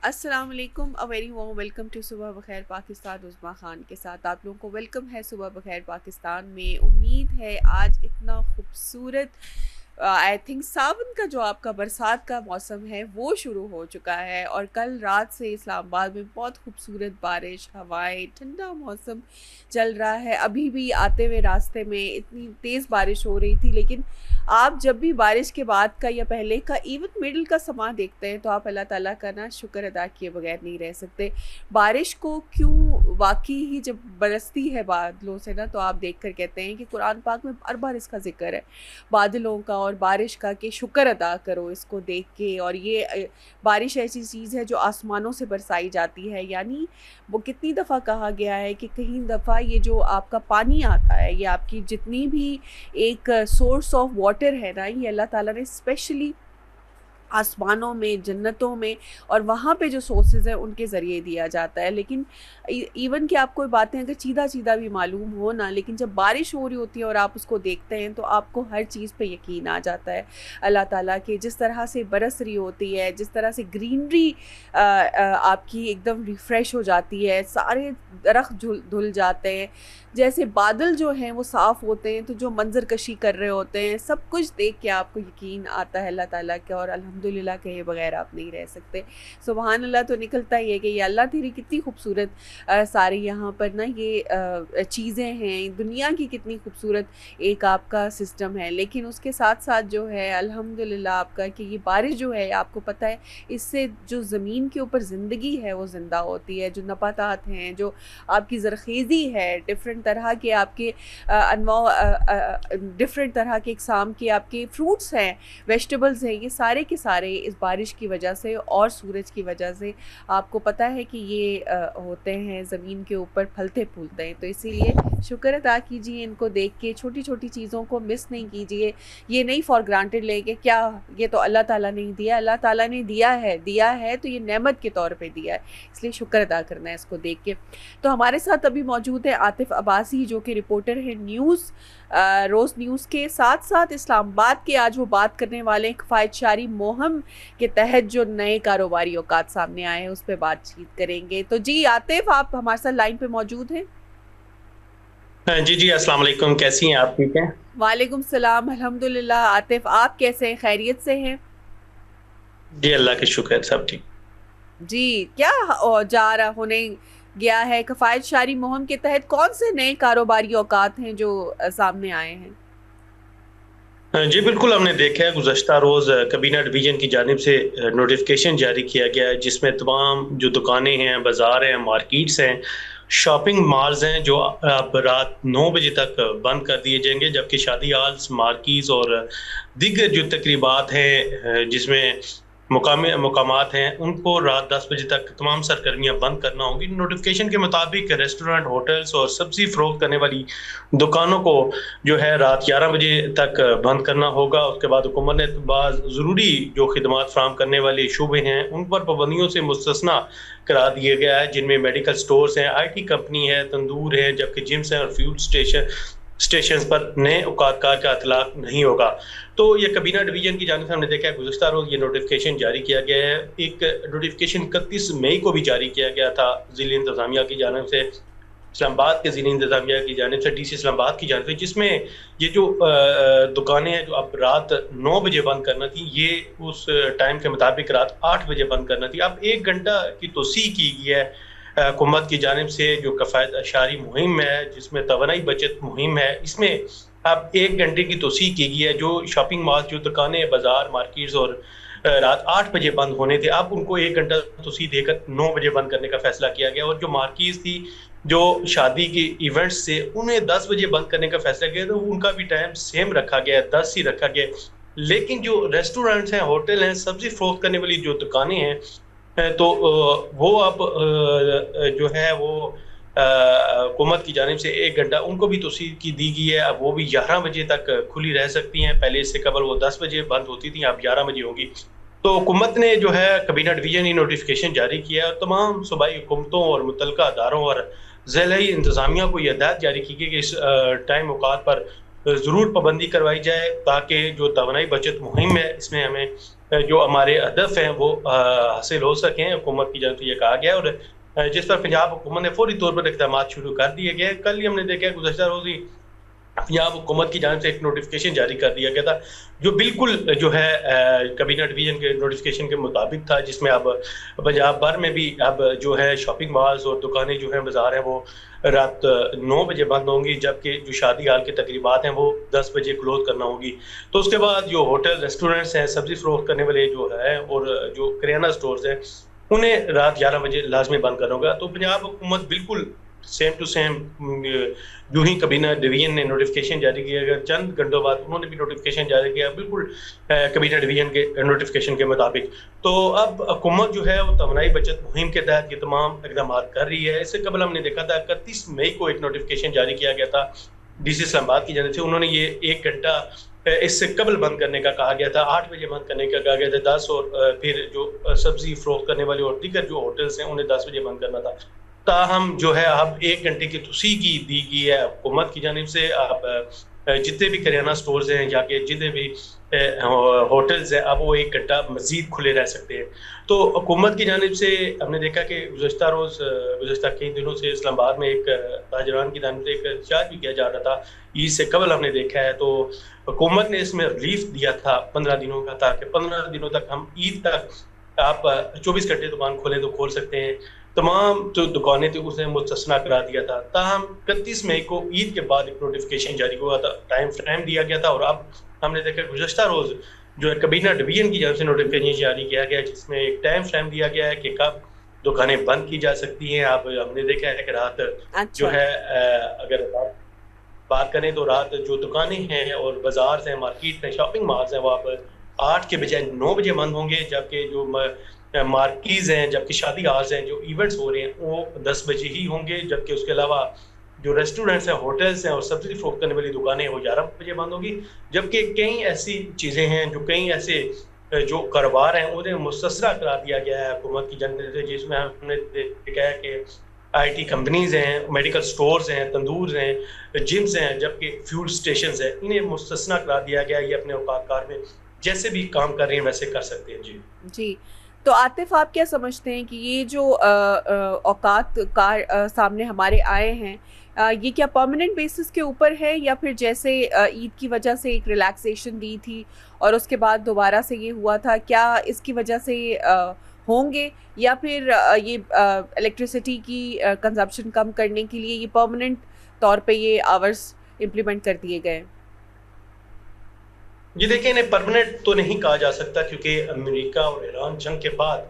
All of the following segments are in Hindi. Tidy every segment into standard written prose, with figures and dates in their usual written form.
अस्सलाम वालेकुम, a very warm welcome to Subah Bakhair Pakistan. उस्मा खान के साथ आप लोगों को वेलकम है सुबह बखैर पाकिस्तान में। उम्मीद है आज इतना खूबसूरत आई थिंक सावन का जो आपका बरसात का मौसम है वो शुरू हो चुका है, और कल रात से इस्लामाबाद में बहुत खूबसूरत बारिश, हवाएं, ठंडा मौसम चल रहा है। अभी भी आते हुए रास्ते में इतनी तेज़ बारिश हो रही थी, लेकिन आप जब भी बारिश के बाद का या पहले का इवन मिडल का समा देखते हैं तो आप अल्लाह ताला का ना शुक्र अदा किए बगैर नहीं रह सकते। बारिश को क्यों वाकई ही जब बरसती है बादलों से ना, तो आप देख कर कहते हैं कि कुरान पाक में हर बार इसका जिक्र है बादलों का और बारिश का, कि शुक्र अदा करो इसको देख के। और ये बारिश ऐसी चीज़ है जो आसमानों से बरसाई जाती है। यानी वो कितनी दफ़ा कहा गया है कि कहीं दफ़ा ये जो आपका पानी आता है, ये आपकी जितनी भी एक सोर्स ऑफ वाटर है ना, ये अल्लाह ताला ने स्पेशली आसमानों में, जन्नतों में और वहाँ पे जो सोर्सेज हैं उनके ज़रिए दिया जाता है। लेकिन इवन कि आपको बातें अगर सीधा-सीधा भी मालूम हो ना, लेकिन जब बारिश हो रही होती है और आप उसको देखते हैं तो आपको हर चीज़ पे यकीन आ जाता है अल्लाह ताला के। जिस तरह से बरस रही होती है, जिस तरह से ग्रीनरी आपकी एकदम रिफ़्रेश हो जाती है, सारे दरख्त धुल जाते हैं, जैसे बादल जो हैं वो साफ़ होते हैं, तो जो मंज़र कशी कर रहे होते हैं, सब कुछ देख के आपको यकीन आता है अल्लाह ताला के, और अल्हम्दुलिल्लाह कहे बगैर आप नहीं रह सकते। सुबहान अल्लाह तो निकलता ही है कि या अल्लाह तेरी कितनी खूबसूरत सारी यहाँ पर ना ये चीज़ें हैं, दुनिया की कितनी खूबसूरत एक आपका सिस्टम है। लेकिन उसके साथ-साथ जो है अल्हम्दुलिल्लाह आपका कि ये बारिश जो है आपको पता है, इससे जो ज़मीन के ऊपर ज़िंदगी है वो ज़िंदा होती है, जो नबातात हैं, जो आपकी ज़रख़ेज़ी है, डिफ़रेंट तरह के आपके डिफ़रेंट तरह के इक़साम के आपके फ्रूट्स हैं, वेजिटेबल्स हैं, ये सारे के सारे इस बारिश की वजह से और सूरज की वजह से आपको पता है कि ये होते हैं, ज़मीन के ऊपर फलते-फूलते हैं। तो इसीलिए शुक्र अदा कीजिए इनको देख के, छोटी-छोटी चीज़ों को मिस नहीं कीजिए। ये नहीं फॉर ग्रांटेड लें कि क्या ये तो अल्लाह ताला ने ही दिया, अल्लाह ताला ने दिया है तो ये नेमत के तौर पे दिया है, इसलिए शुक्र अदा करना है इसको देख के। तो हमारे साथ अभी मौजूद है आतिफ़ अब्बासी, जो कि रिपोर्टर हैं रोज़ न्यूज़ के, साथ-साथ इस्लामाबाद के। आज वो बात करने वाले हैं किफ़ायतशारी मुहिम के तहत जो नए कारोबारी औकात सामने आए हैं, उस पे बातचीत करेंगे। तो जी आतिफ़, आप हमारे साथ लाइन पे मौजूद हैं? जी, जी, अस्सलाम वालेकुम, कैसी हैं आप, ठीक हैं? वालेकुम सलाम, अल्हम्दुलिल्लाह। आतिफ़, आप कैसे हैं, खैरियत से हैं? जी, अल्लाह का शुक्र है, सब ठीक। जी, क्या जा रहा होने गया है किफ़ायतशारी मुहिम के तहत, कौन से नए कारोबारी औकात हैं जो सामने आए हैं? जी, बिल्कुल, हमने देखा है गुज़श्ता रोज़ काबीना डिवीज़न की जानिब से नोटिफ़िकेशन जारी किया गया है, जिसमें तमाम जो दुकानें हैं, बाज़ार हैं, मार्केट्स हैं, शॉपिंग मॉल्स हैं, जो अब रात 9 बजे तक बंद कर दिए जाएँगे, जबकि शादी हॉल्स, मार्कीज़ और दीगर जो तकरीबात हैं जिसमें मुकामात हैं, उनको रात 10 बजे तक तमाम सरगर्मियाँ बंद करना होंगी। नोटिफ़िकेशन के मुताबिक रेस्टोरेंट, होटल्स और सब्ज़ी फ़रोख्त करने वाली दुकानों को जो है रात 11 बजे तक बंद करना होगा। उसके बाद हुकूमत ने बाज़ ज़रूरी जो खिदमात फ़राहम करने वाले शुबे हैं, उन पर पाबंदियों से मुस्तस्ना करार दिया गया है, जिनमें मेडिकल स्टोर्स हैं, आईटी कंपनी है, तंदूर है, जबकि जिम्स हैं और फ्यूल स्टेशंस पर नए औकातकार का इतलाक नहीं होगा। तो ये काबीना डिवीज़न की जानिब से हमने देखा है गुज़श्ता रोज़ ये नोटिफ़िकेशन जारी किया गया है। एक नोटिफ़िकेशन 31 मई को भी जारी किया गया था ज़िली इंतज़ामिया की जानिब से, इस्लामाबाद के ज़िली इंतज़ामिया की जानिब से, डीसी इस्लामाबाद की जानिब से, जिसमें ये जो दुकानें हैं जो अब रात 9 बजे बंद करना थी, ये उस टाइम के मुताबिक रात 8 बजे बंद करना थी। अब 1 घंटा की तोसी की गई है हुकूमत की जानिब से। जो किफ़ायतशारी मुहिम है, जिसमें तवानाई बचत मुहिम है, इसमें अब 1 घंटे की तोसी की गई है। जो शॉपिंग मॉल, जो दुकानें, बाज़ार, मार्केट्स और रात 8 बजे बंद होने थे, अब उनको 1 घंटा तोसी देकर 9 बजे बंद करने का फ़ैसला किया गया। और जो मार्केट्स थी, जो शादी के इवेंट्स थे, उन्हें 10 बजे बंद करने का फ़ैसला किया, तो उनका भी टाइम सेम रखा गया है, 10 ही रखा गया है। लेकिन जो रेस्टोरेंट्स हैं, होटल हैं, सब्ज़ी फ़रोख्त करने वाली जो दुकानें हैं, तो वो अब जो है वो हुकूमत की जानिब से 1 घंटा उनको भी तौसीह की दी गई है। अब वो भी 11 बजे तक खुली रह सकती हैं। पहले इससे कबल वो 10 बजे बंद होती थी, अब 11 बजे होंगी। तो हुकूमत ने जो है काबीना डिवीज़न ही नोटिफ़िकेशन जारी किया है और तमाम सूबाई हुकूमतों और मुतल्लिका अदारों और ज़िला इंतज़ामिया को ये हिदायत जारी की गई कि इस टाइम औकात पर ज़रूर पाबंदी करवाई जाए, ताकि जो तवानाई बचत मुहिम है इसमें हमें जो हमारे अहदफ हैं वो हासिल हो सकें। हुकूमत की जानब से ये कहा गया है, और जिस पर पंजाब हुकूमत ने फौरी तौर पर इक़दाम शुरू कर दिए गए। कल ही हमने देखा, गुज़श्ता रोज़ ही पंजाब हुकूमत की जानिब से एक नोटिफिकेशन जारी कर दिया गया था, जो बिल्कुल जो है कैबिनेट डिवीजन के नोटिफिकेशन के मुताबिक था, जिसमें अब पंजाब भर में भी अब जो है शॉपिंग मॉल्स और दुकानें जो हैं, बाजार हैं, वो रात 9 बजे बंद होंगी, जबकि जो शादी हाल की तकरीबात हैं वो 10 बजे क्लोज करना होगी। तो उसके बाद जो होटल रेस्टोरेंट्स हैं, सब्जी फरोख्त करने वाले जो है, और जो किराना स्टोर्स हैं, उन्हें रात 11 बजे लाजमी बंद करना होगा। तो पंजाब हुकूमत बिल्कुल सेम टू सेम जो ही कैबिनेट डिवीजन ने नोटिफिकेशन जारी किया गया, चंद घंटों बाद उन्होंने भी नोटिफिकेशन जारी किया, बिल्कुल कैबिनेट डिवीजन के नोटिफिकेशन के मुताबिक। तो अब हुकूमत जो है वो तवानाई बचत मुहिम के तहत ये तमाम इकदाम कर रही है। इससे कबल हमने देखा था 31 मई को एक नोटिफिकेशन जारी किया गया था DC इस्लामाबाद की जानिब से। उन्होंने ये 1 घंटा इससे कबल बंद करने का कहा गया था, 8 बजे बंद करने का कहा गया था, 10 और फिर जो सब्जी फरोख्त करने वाले और दीगर जो होटल्स हैं उन्हें 10 बजे बंद करना था। ताहम जो है अब 1 घंटे की तोसी की दी गई है हुकूमत की जानिब से। अब जितने भी करियाना स्टोर्स हैं या कि जितने भी होटल्स हैं, अब वो 1 घंटा मज़ीद खुले रह सकते हैं। तो हुकूमत की जानिब से हमने देखा कि गुज़श्ता रोज़ गुज़श्ता कई दिनों से इस्लामाबाद में एक ताजरान की जानिब से एक एहतजाज भी किया जा रहा था, ईद से कबल हमने देखा है। तो हुकूमत ने इसमें रिलीफ दिया था 15 दिनों का, ताकि 15 दिनों तक हम ईद तक आप 24 घंटे दुकान खोलें तो खोल सकते हैं। तमाम जो दुकानें थी उसे मुस्तस्ना करा दिया था। ताहम 31 मई को ईद के बाद एक नोटिफिकेशन जारी हुआ था, टाइम फ्रेम दिया गया था, और अब हमने देखा गुज़श्ता रोज़ जो है कैबिनेट डिवीजन की जानिब से नोटिफिकेशन जारी किया गया, जिसमें एक टाइम फ्रेम दिया गया है कि कब दुकानें बंद की जा सकती हैं। अब हमने देखा है कि रात जो है अगर बात करें तो रात जो दुकानें हैं और बाजार हैं, मार्केट हैं, शॉपिंग मॉल्स हैं, वो अब 8 के बजाय 9 बजे बंद होंगे, जबकि जो मार्कीज़ हैं, जबकि शादी हाल्स हैं, जो इवेंट्स हो रहे हैं वो 10 बजे ही होंगे। जबकि उसके अलावा जो रेस्टोरेंट्स हैं, होटल्स हैं और सब्जी फरोख्त करने वाली दुकानें वो 11 बजे बंद होगी। जबकि कई ऐसी चीज़ें हैं, जो कई ऐसे जो कारोबार हैं उन्हें मुस्तस्ना करा दिया गया है हुकूमत की जानिब से, जिसमें हमने देखा है कि IT कंपनीज़ हैं, मेडिकल स्टोर्स हैं, तंदूर हैं, जिम्स हैं, जबकि फ्यूल स्टेशंस हैं, इन्हें मुस्तस्ना करा दिया गया। ये अपने औकात कार में जैसे भी काम कर रहे हैं वैसे कर सकते हैं। जी जी। तो आतिफ, आप क्या समझते हैं कि ये जो औकात कार सामने हमारे आए हैं, ये क्या परमानेंट बेसिस के ऊपर है, या फिर जैसे ईद की वजह से एक रिलैक्सेशन दी थी और उसके बाद दोबारा से ये हुआ था, क्या इसकी वजह से होंगे, या फिर ये इलेक्ट्रिसिटी की कंजप्शन कम करने के लिए ये परमानेंट तौर पे ये आवर्स इम्प्लीमेंट कर दिए गए? जी देखिए, इन्हें परमानेंट तो नहीं कहा जा सकता, क्योंकि अमेरिका और ईरान जंग के बाद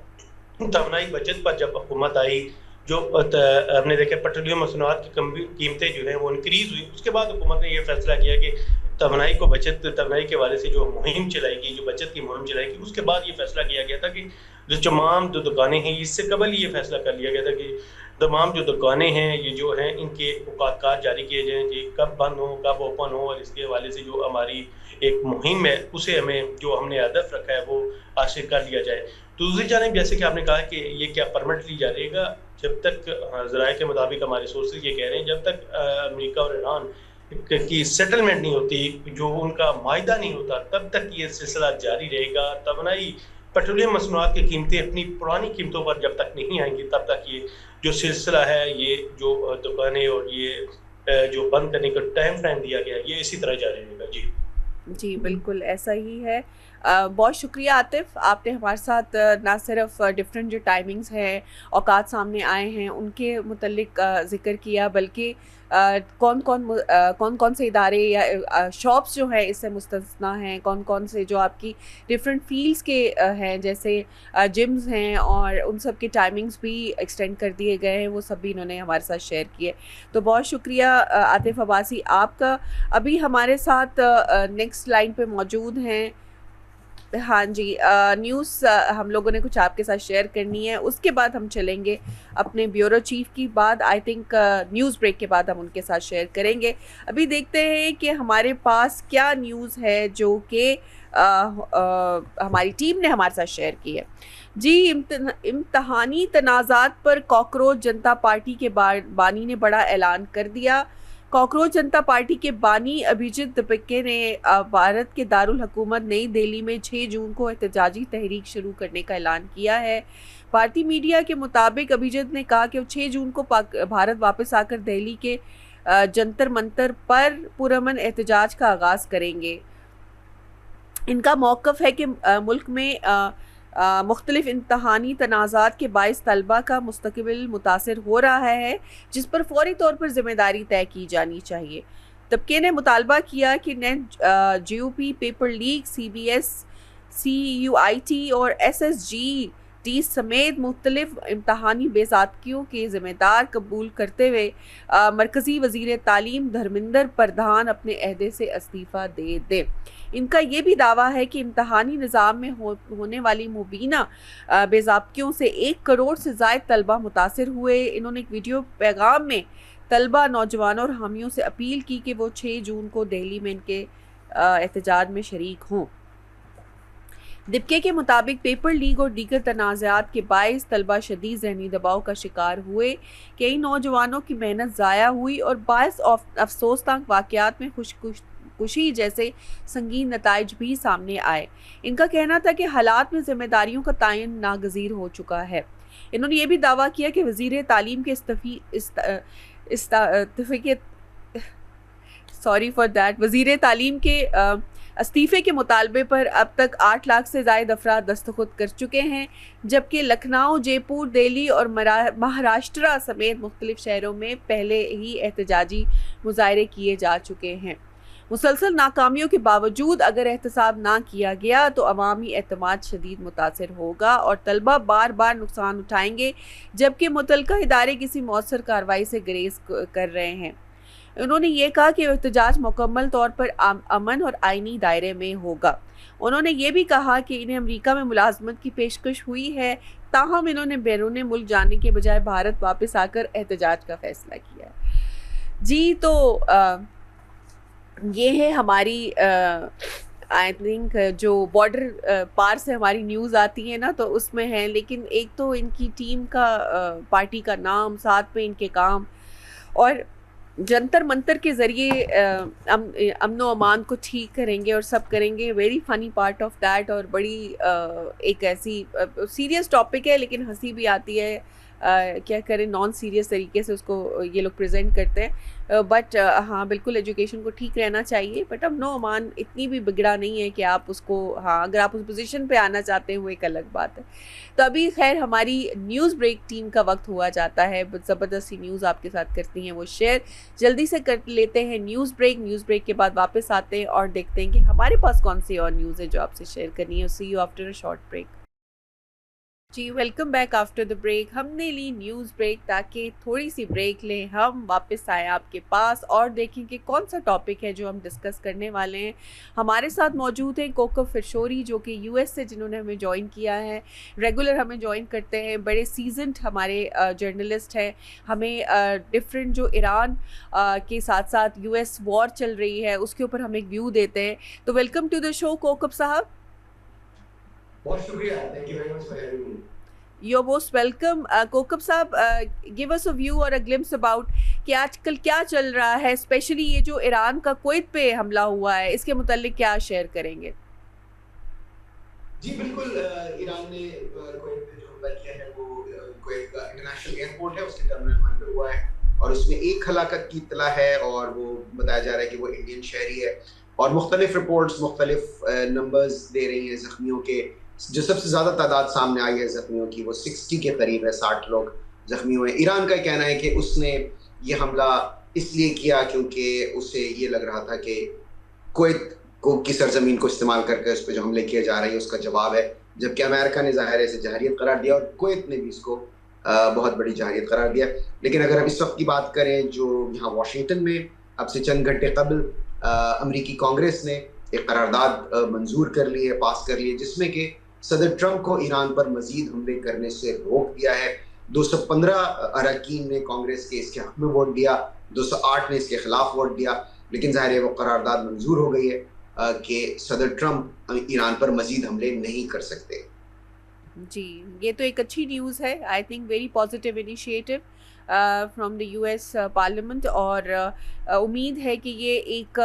तवानाई बचत पर जब हुकूमत आई, जो हमने देखा पेट्रोलियम मसनूआत की कीमतें जो हैं वो इंक्रीज़ हुई, उसके बाद हुकूमत ने ये फैसला किया कि तवानाई के हवाले से जो मुहिम चलाएगी, जो बचत की मुहिम चलाएगी। उसके बाद ये फैसला किया गया था कि जो तमाम जो दुकानें हैं, इससे कबल ये फैसला कर लिया गया था कि तमाम जो दुकानें हैं ये जो हैं इनके औकात जारी किए जाएँ कि कब बंद हो कब ओपन हो, और इसके हवाले से जो हमारी एक मुहिम है उसे हमें जो हमने हदफ रखा है वो हासिल कर लिया जाए। तो दूसरी जानिब जैसे कि आपने कहा कि ये क्या परमानेंटली जाएगा, जब तक ज़राए के मुताबिक हमारे सोर्सेज ये कह रहे हैं, जब तक अमेरिका और ईरान की सेटलमेंट नहीं होती, जो उनका मायदा नहीं होता, तब तक ये सिलसिला जारी रहेगा। तवानाई पेट्रोलियम मसनूआत की कीमतें अपनी पुरानी कीमतों पर जब तक नहीं आएंगी, तब तक ये जो सिलसिला है, ये जो दुकानें और ये जो बंद करने का टाइम फ्रेम दिया गया है, ये इसी तरह जारी रहेगा। जी जी, बिल्कुल ऐसा ही है। बहुत शुक्रिया आतिफ, आपने हमारे साथ ना सिर्फ डिफरेंट जो टाइमिंग्स हैं, औकात सामने आए हैं, उनके मुतल्लिक ज़िक्र किया, बल्कि कौन कौन से इदारे या शॉप्स जो हैं इससे मुस्तस्ना हैं, कौन कौन से जो आपकी डिफरेंट फील्ड्स के हैं, जैसे जिम्स हैं, और उन सब के टाइमिंग्स भी एक्सटेंड कर दिए गए हैं, वो सब भी इन्होंने हमारे साथ शेयर किए। तो बहुत शुक्रिया आतिफ अब्बासी आपका। अभी हमारे साथ नेक्स्ट लाइन पे मौजूद हैं, हाँ जी, न्यूज़ हम लोगों ने कुछ आपके साथ शेयर करनी है, उसके बाद हम चलेंगे अपने ब्यूरो चीफ की बात। आई थिंक न्यूज़ ब्रेक के बाद हम उनके साथ शेयर करेंगे। अभी देखते हैं कि हमारे पास क्या न्यूज़ है जो कि हमारी टीम ने हमारे साथ शेयर की है। जी, इम्तहानी तनाज़ात पर कॉकरोच जनता पार्टी के बानी ने बड़ा ऐलान कर दिया। कॉकरोच जनता पार्टी के बानी अभिजीत दीपके ने भारत के दारुल हुकूमत नई दिल्ली में 6 जून को एहतजाजी तहरीक शुरू करने का ऐलान किया है। भारतीय मीडिया के मुताबिक अभिजीत ने कहा कि वो 6 जून को भारत वापस आकर दिल्ली के जंतर मंतर पर पुरअमन एहतजाज का आगाज करेंगे। इनका मौक़िफ़ है कि मुल्क में मुख्तलिफ इम्तहानी तनाज़ात के बाइस तलबा का मुस्तकबिल मुतासर हो रहा है, जिस पर फौरी तौर पर जिम्मेदारी तय की जानी चाहिए। तबके ने मुतालबा किया कि net, GOP, paper leak, CBS, CUIT और SSGT समेत मुख्तलिफ इम्तहानी बेज़ादगियों के ज़िम्मेदार कबूल करते हुए मरकज़ी वज़ीर तालीम धर्मेंद्र प्रधान अपने अहदे से इस्तीफ़ा दे दें। इनका ये भी दावा है कि इम्तहानी निज़ाम में होने वाली मुबीना बेज़ाब्तियों से 1 करोड़ से ज़ायद तलबा मुतासर हुए। इन्होंने एक वीडियो पैगाम में तलबा, नौजवानों और हामियों से अपील की कि वो 6 जून को दिल्ली में इनके एहतजाज में शरीक हों। दिपके के मुताबिक पेपर लीक और दीगर तनाज़ात के बाइस तलबा शदीद ज़हनी दबाव का शिकार हुए। कई नौजवानों की मेहनत ज़ाया हुई और बाइस अफसोसनाक वाक़यात में खुशी जैसे संगीन नताइज भी सामने आए। इनका कहना था कि हालात में जिम्मेदारियों का तयन नागज़ीर हो चुका है। इन्होंने ये भी दावा किया कि वज़ीर तालीम के वज़ीर तालीम के इस्तीफ़े के मुतालबे पर अब तक 8 लाख से ज़ायद अफराद दस्तखत कर चुके हैं, जबकि लखनऊ, जयपुर, दिल्ली और महाराष्ट्र समेत मुख्तलिफ शहरों में पहले ही एहतजाजी मुजाहरे किए जा चुके हैं। मुसलसल नाकामियों के बावजूद अगर एहतसाब ना किया गया तो अवामी एतमाद शदीद मुतासर होगा और तलबा बार बार नुकसान उठाएंगे, जबकि मुतलका इदारे किसी मौसर कार्रवाई से गुरेज कर रहे हैं। उन्होंने ये कहा कि एहतजाज मुकम्मल तौर पर अमन और आईनी दायरे में होगा। उन्होंने ये भी कहा कि इन्हें अमेरिका में मुलाजमत की पेशकश हुई है, ताहम इन्होंने बैरून मुल्क जाने के बजाय भारत वापस आकर एहतजाज का फैसला किया है। जी, तो ये है हमारी आई थिंक जो बॉर्डर पार से हमारी न्यूज़ आती है ना, तो उसमें है। लेकिन एक तो इनकी टीम का पार्टी का नाम, साथ में इनके काम और जंतर मंतर के ज़रिए अमनो अमान को ठीक करेंगे और सब करेंगे। Very funny part of that. और बड़ी एक ऐसी सीरियस टॉपिक है, लेकिन हंसी भी आती है। क्या करें, नॉन सीरियस तरीके से उसको ये लोग प्रेजेंट करते हैं। बट हाँ, बिल्कुल एजुकेशन को ठीक रहना चाहिए। बट अब नो अमान इतनी भी बिगड़ा नहीं है कि आप उसको, हाँ, अगर आप उस पोजीशन पे आना चाहते हैं वो एक अलग बात है। तो अभी खैर हमारी न्यूज़ ब्रेक टीम का वक्त हुआ जाता है। ज़बरदस्ती न्यूज़ आपके साथ करती हैं वो शेयर, जल्दी से कर लेते हैं न्यूज़ ब्रेक। न्यूज़ ब्रेक के बाद वापस आते हैं और देखते हैं कि हमारे पास कौन सी और न्यूज़ है जो आपसे शेयर करनी है। See you after a short break. जी, welcome back after the break. हमने ली न्यूज़ ब्रेक ताकि थोड़ी सी ब्रेक लें, हम वापस आए आपके पास और देखें कि कौन सा टॉपिक है जो हम डिस्कस करने वाले हैं। हमारे साथ मौजूद हैं कोकब फिरशोरी, जो कि US से जिन्होंने हमें ज्वाइन किया है। रेगुलर हमें ज्वाइन करते हैं, बड़े सीजनड हमारे जर्नलिस्ट हैं। हमें डिफरेंट जो ईरान के साथ साथ US वॉर चल रही है उसके ऊपर हम एक व्यू देते हैं। तो welcome to the show Kokab साहब। बहुत शुक्रिया, thank you very much for having me. You're most welcome. Kokab साहब, give us a view or a glimpse about कि आजकल क्या चल रहा है, स्पेशली ये जो ईरान का कुवैत पे हमला हुआ है, इसके मुतालिक क्या शेयर करेंगे? जी बिल्कुल, ईरान ने कुवैत पे जो हमला किया है वो कुवैत का इंटरनेशनल एयरपोर्ट है, उसके टर्मिनल 1 पे हुआ है और उसमें एक हलाकत की इत्तला है और वो बताया जा रहा है कि वो इंडियन शहरी है और मुख्तलिफ रिपोर्ट्स मुख्तलिफ नंबर्स दे रही हैं ज़ख्मियों के। जो सबसे ज़्यादा तादाद सामने आई है ज़ख्मियों की वो 60 के करीब है, 60 लोग ज़ख्मी हुए। ईरान का कहना है कि उसने ये हमला इसलिए किया क्योंकि उसे ये लग रहा था कि कुवैत की सरजमीन को इस्तेमाल करके उस पर जो हमले किए जा रहे हैं उसका जवाब है, जबकि अमेरिका ने ज़ाहिर है इसे जहरियत करार दिया और कुवैत ने भी इसको बहुत बड़ी जहरियत करार दिया। लेकिन अगर हम इस वक्त की बात करें, जो यहाँ वाशिंगटन में अब से चंद घंटे कबल अमरीकी कांग्रेस ने एक करारदाद मंजूर कर ली है, पास कर ली है, जिसमें कि सदर ट्रंप को ईरान पर मजीद हमले करने से रोक दिया है। 215 अरकान ने कांग्रेस के इसके हक में वोट दिया, 208 ने इसके खिलाफ वोट दिया, लेकिन ज़ाहिर है वो करारदाद मंजूर हो गई है कि सदर ट्रंप ईरान पर मजीद हमले नहीं कर सकते। जी, ये तो एक अच्छी न्यूज़ है। I think very positive initiative. From the US parliament, और उम्मीद है कि ये एक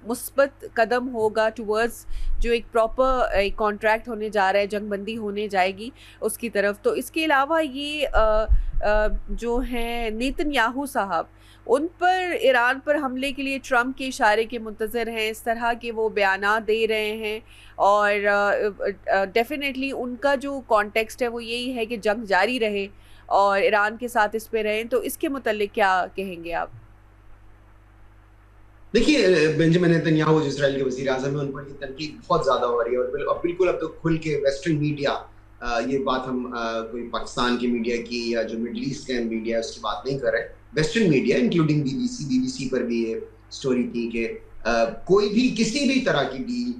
मुस्बत कदम होगा टुवर्ड्स जो एक प्रॉपर एक कॉन्ट्रैक्ट होने जा रहा है, जंगबंदी होने जाएगी उसकी तरफ। तो इसके अलावा ये जो हैं नेतन्याहू साहब, उन पर ईरान पर हमले के लिए ट्रम्प के इशारे के मुंतज़र हैं, इस तरह के वो बयानात दे रहे हैं, और डेफिनेटली उनका जो कॉन्टेक्स्ट है वो यही है कि जंग जारी रहे और ईरान के साथ इस पे रहें। तो इसके मुतालिक क्या कहेंगे आप? देखिए, बेंजामिन नेतन्याहू जो इजराइल के वज़ीर आज़म हैं, उन पर ये तनकीद बहुत ज़्यादा हो रही है, और बिल्कुल अब तो खुल के वेस्टर्न मीडिया, ये बात हम कोई पाकिस्तान की मीडिया की या जो मिडल ईस्ट का मीडिया उसकी बात नहीं कर रहे। वेस्टर्न मीडिया इंक्लूडिंग बीबीसी पर भी ये स्टोरी थी कि कोई भी किसी भी तरह की डील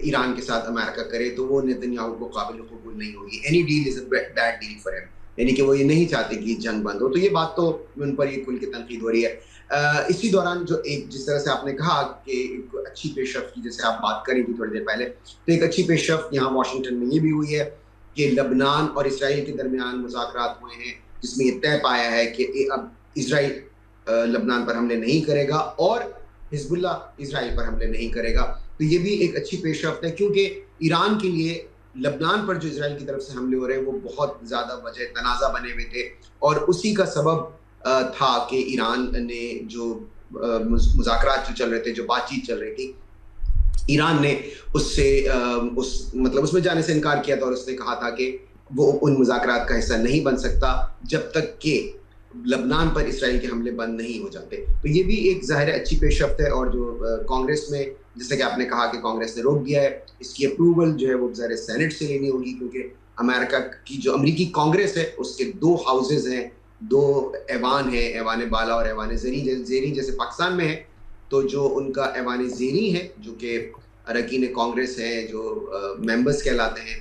ईरान के साथ अमेरिका करे तो वो नेतन्याहू को काबिल कबूल नहीं होगी। Any deal is a bad deal for him, यानी कि वो ये नहीं चाहते कि जंग बंद हो। तो ये बात तो उन पर ये खुल के तनकीद हो रही है। इसी दौरान जो एक जिस तरह से आपने कहा कि एक अच्छी पेशरफ्त की, जैसे आप बात करी थी थोड़ी देर पहले, तो एक अच्छी पेशरफ्त यहाँ वाशिंगटन में ये भी हुई है कि लबनान और इसराइल के दरमियान मुज़ाकरात हुए हैं, जिसमें ये तय पाया है कि अब इसराइल लबनान पर हमले नहीं करेगा और हिजबुल्लाह इसराइल पर हमले नहीं करेगा। तो ये भी एक अच्छी पेशरफ्त है, क्योंकि ईरान के लिए लबनान पर जो इसराइल की तरफ से हमले हो रहे हैं वो बहुत ज़्यादा वजह तनाज़ा बने हुए थे, और उसी का सबब था कि ईरान ने जो मुज़ाकरात जो चल रहे थे, जो बातचीत चल रही थी, ईरान ने उससे मतलब उसमें जाने से इनकार किया था, और उसने कहा था कि वो उन मुज़ाकरात का हिस्सा नहीं बन सकता जब तक कि लबनान पर इसराइल के हमले बंद नहीं हो जाते। तो ये भी एक ज़ाहिर अच्छी पेशरफ्त है। और जो कांग्रेस में, जैसे कि आपने कहा कि कांग्रेस ने रोक दिया है, इसकी अप्रूवल जो है वो ज़ाहिर सेनेट से लेनी होगी, क्योंकि अमेरिका की जो अमरीकी कांग्रेस है उसके 2 हाउसेज हैं, 2 ऐवान हैं, ऐवान बाला और ऐवान ज़ेरी जैसे पाकिस्तान में है। तो जो उनका ऐवान ज़ेरी है, जो कि अरकान कांग्रेस हैं, जो मेंबर्स कहलाते हैं,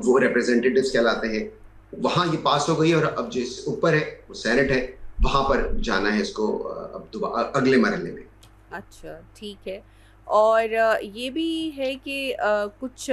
वो रिप्रेजेंटेटिव्स कहलाते हैं, वहाँ ये पास हो गई, और अब जिस ऊपर है वो सेनेट है, वहाँ पर जाना है इसको अब दोबारा अगले मरहले में। अच्छा, ठीक है। और ये भी है कि कुछ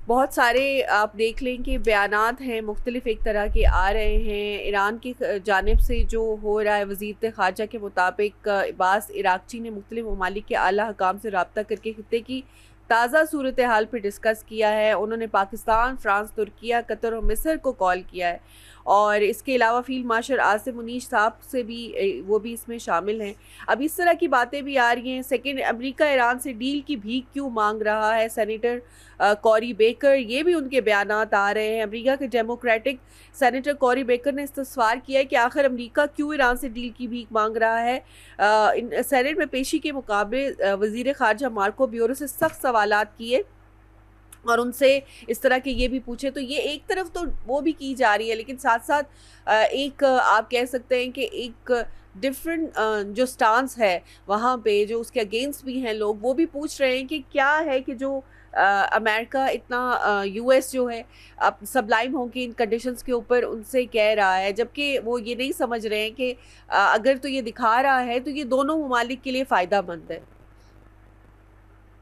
बहुत सारे आप देख लें कि बयानात हैं मुख्तलिफ एक तरह के आ रहे हैं ईरान की जानिब से। जो हो रहा है, वज़ीर ख़ारजा के मुताबिक अब्बास इराक़ची ने मुख्तलिफ ममालिक के आला हुकाम से रब्ता करके खित्ते की ताज़ा सूरत हाल पर डिस्कस किया है। उन्होंने पाकिस्तान, फ़्रांस, तुर्किया, कतर और मिस्र को कॉल किया है, और इसके अलावा फ़ील्ड मार्शल आसिम मुनीश साहब से भी, वो भी इसमें शामिल हैं। अब इस तरह की बातें भी आ रही हैं। सेकेंड, अमेरिका ईरान से डील की भीख क्यों मांग रहा है? सेनेटर कॉरी बेकर, ये भी उनके बयानात आ रहे हैं। अमेरिका के डेमोक्रेटिक सेनेटर कॉरी बेकर ने इस्तफसार किया है कि आखिर अमेरिका क्यों ईरान से डील की भीख मांग रहा है। सेनेट में पेशी के मुकाबले वज़ीर ख़ारजा मार्को ब्यूरो से सख्त सवालात किए और उनसे इस तरह के ये भी पूछे। तो ये एक तरफ तो वो भी की जा रही है, लेकिन साथ साथ एक आप कह सकते हैं कि एक डिफरेंट जो स्टांस है वहाँ पे, जो उसके अगेंस्ट भी हैं लोग, वो भी पूछ रहे हैं कि क्या है कि जो अमेरिका इतना यूएस जो है अब सबलाइम होकर इन कंडीशंस के ऊपर उनसे कह रहा है, जबकि वो ये नहीं समझ रहे हैं कि अगर तो ये दिखा रहा है तो ये दोनों ममालिक के लिए फ़ायदामंद है।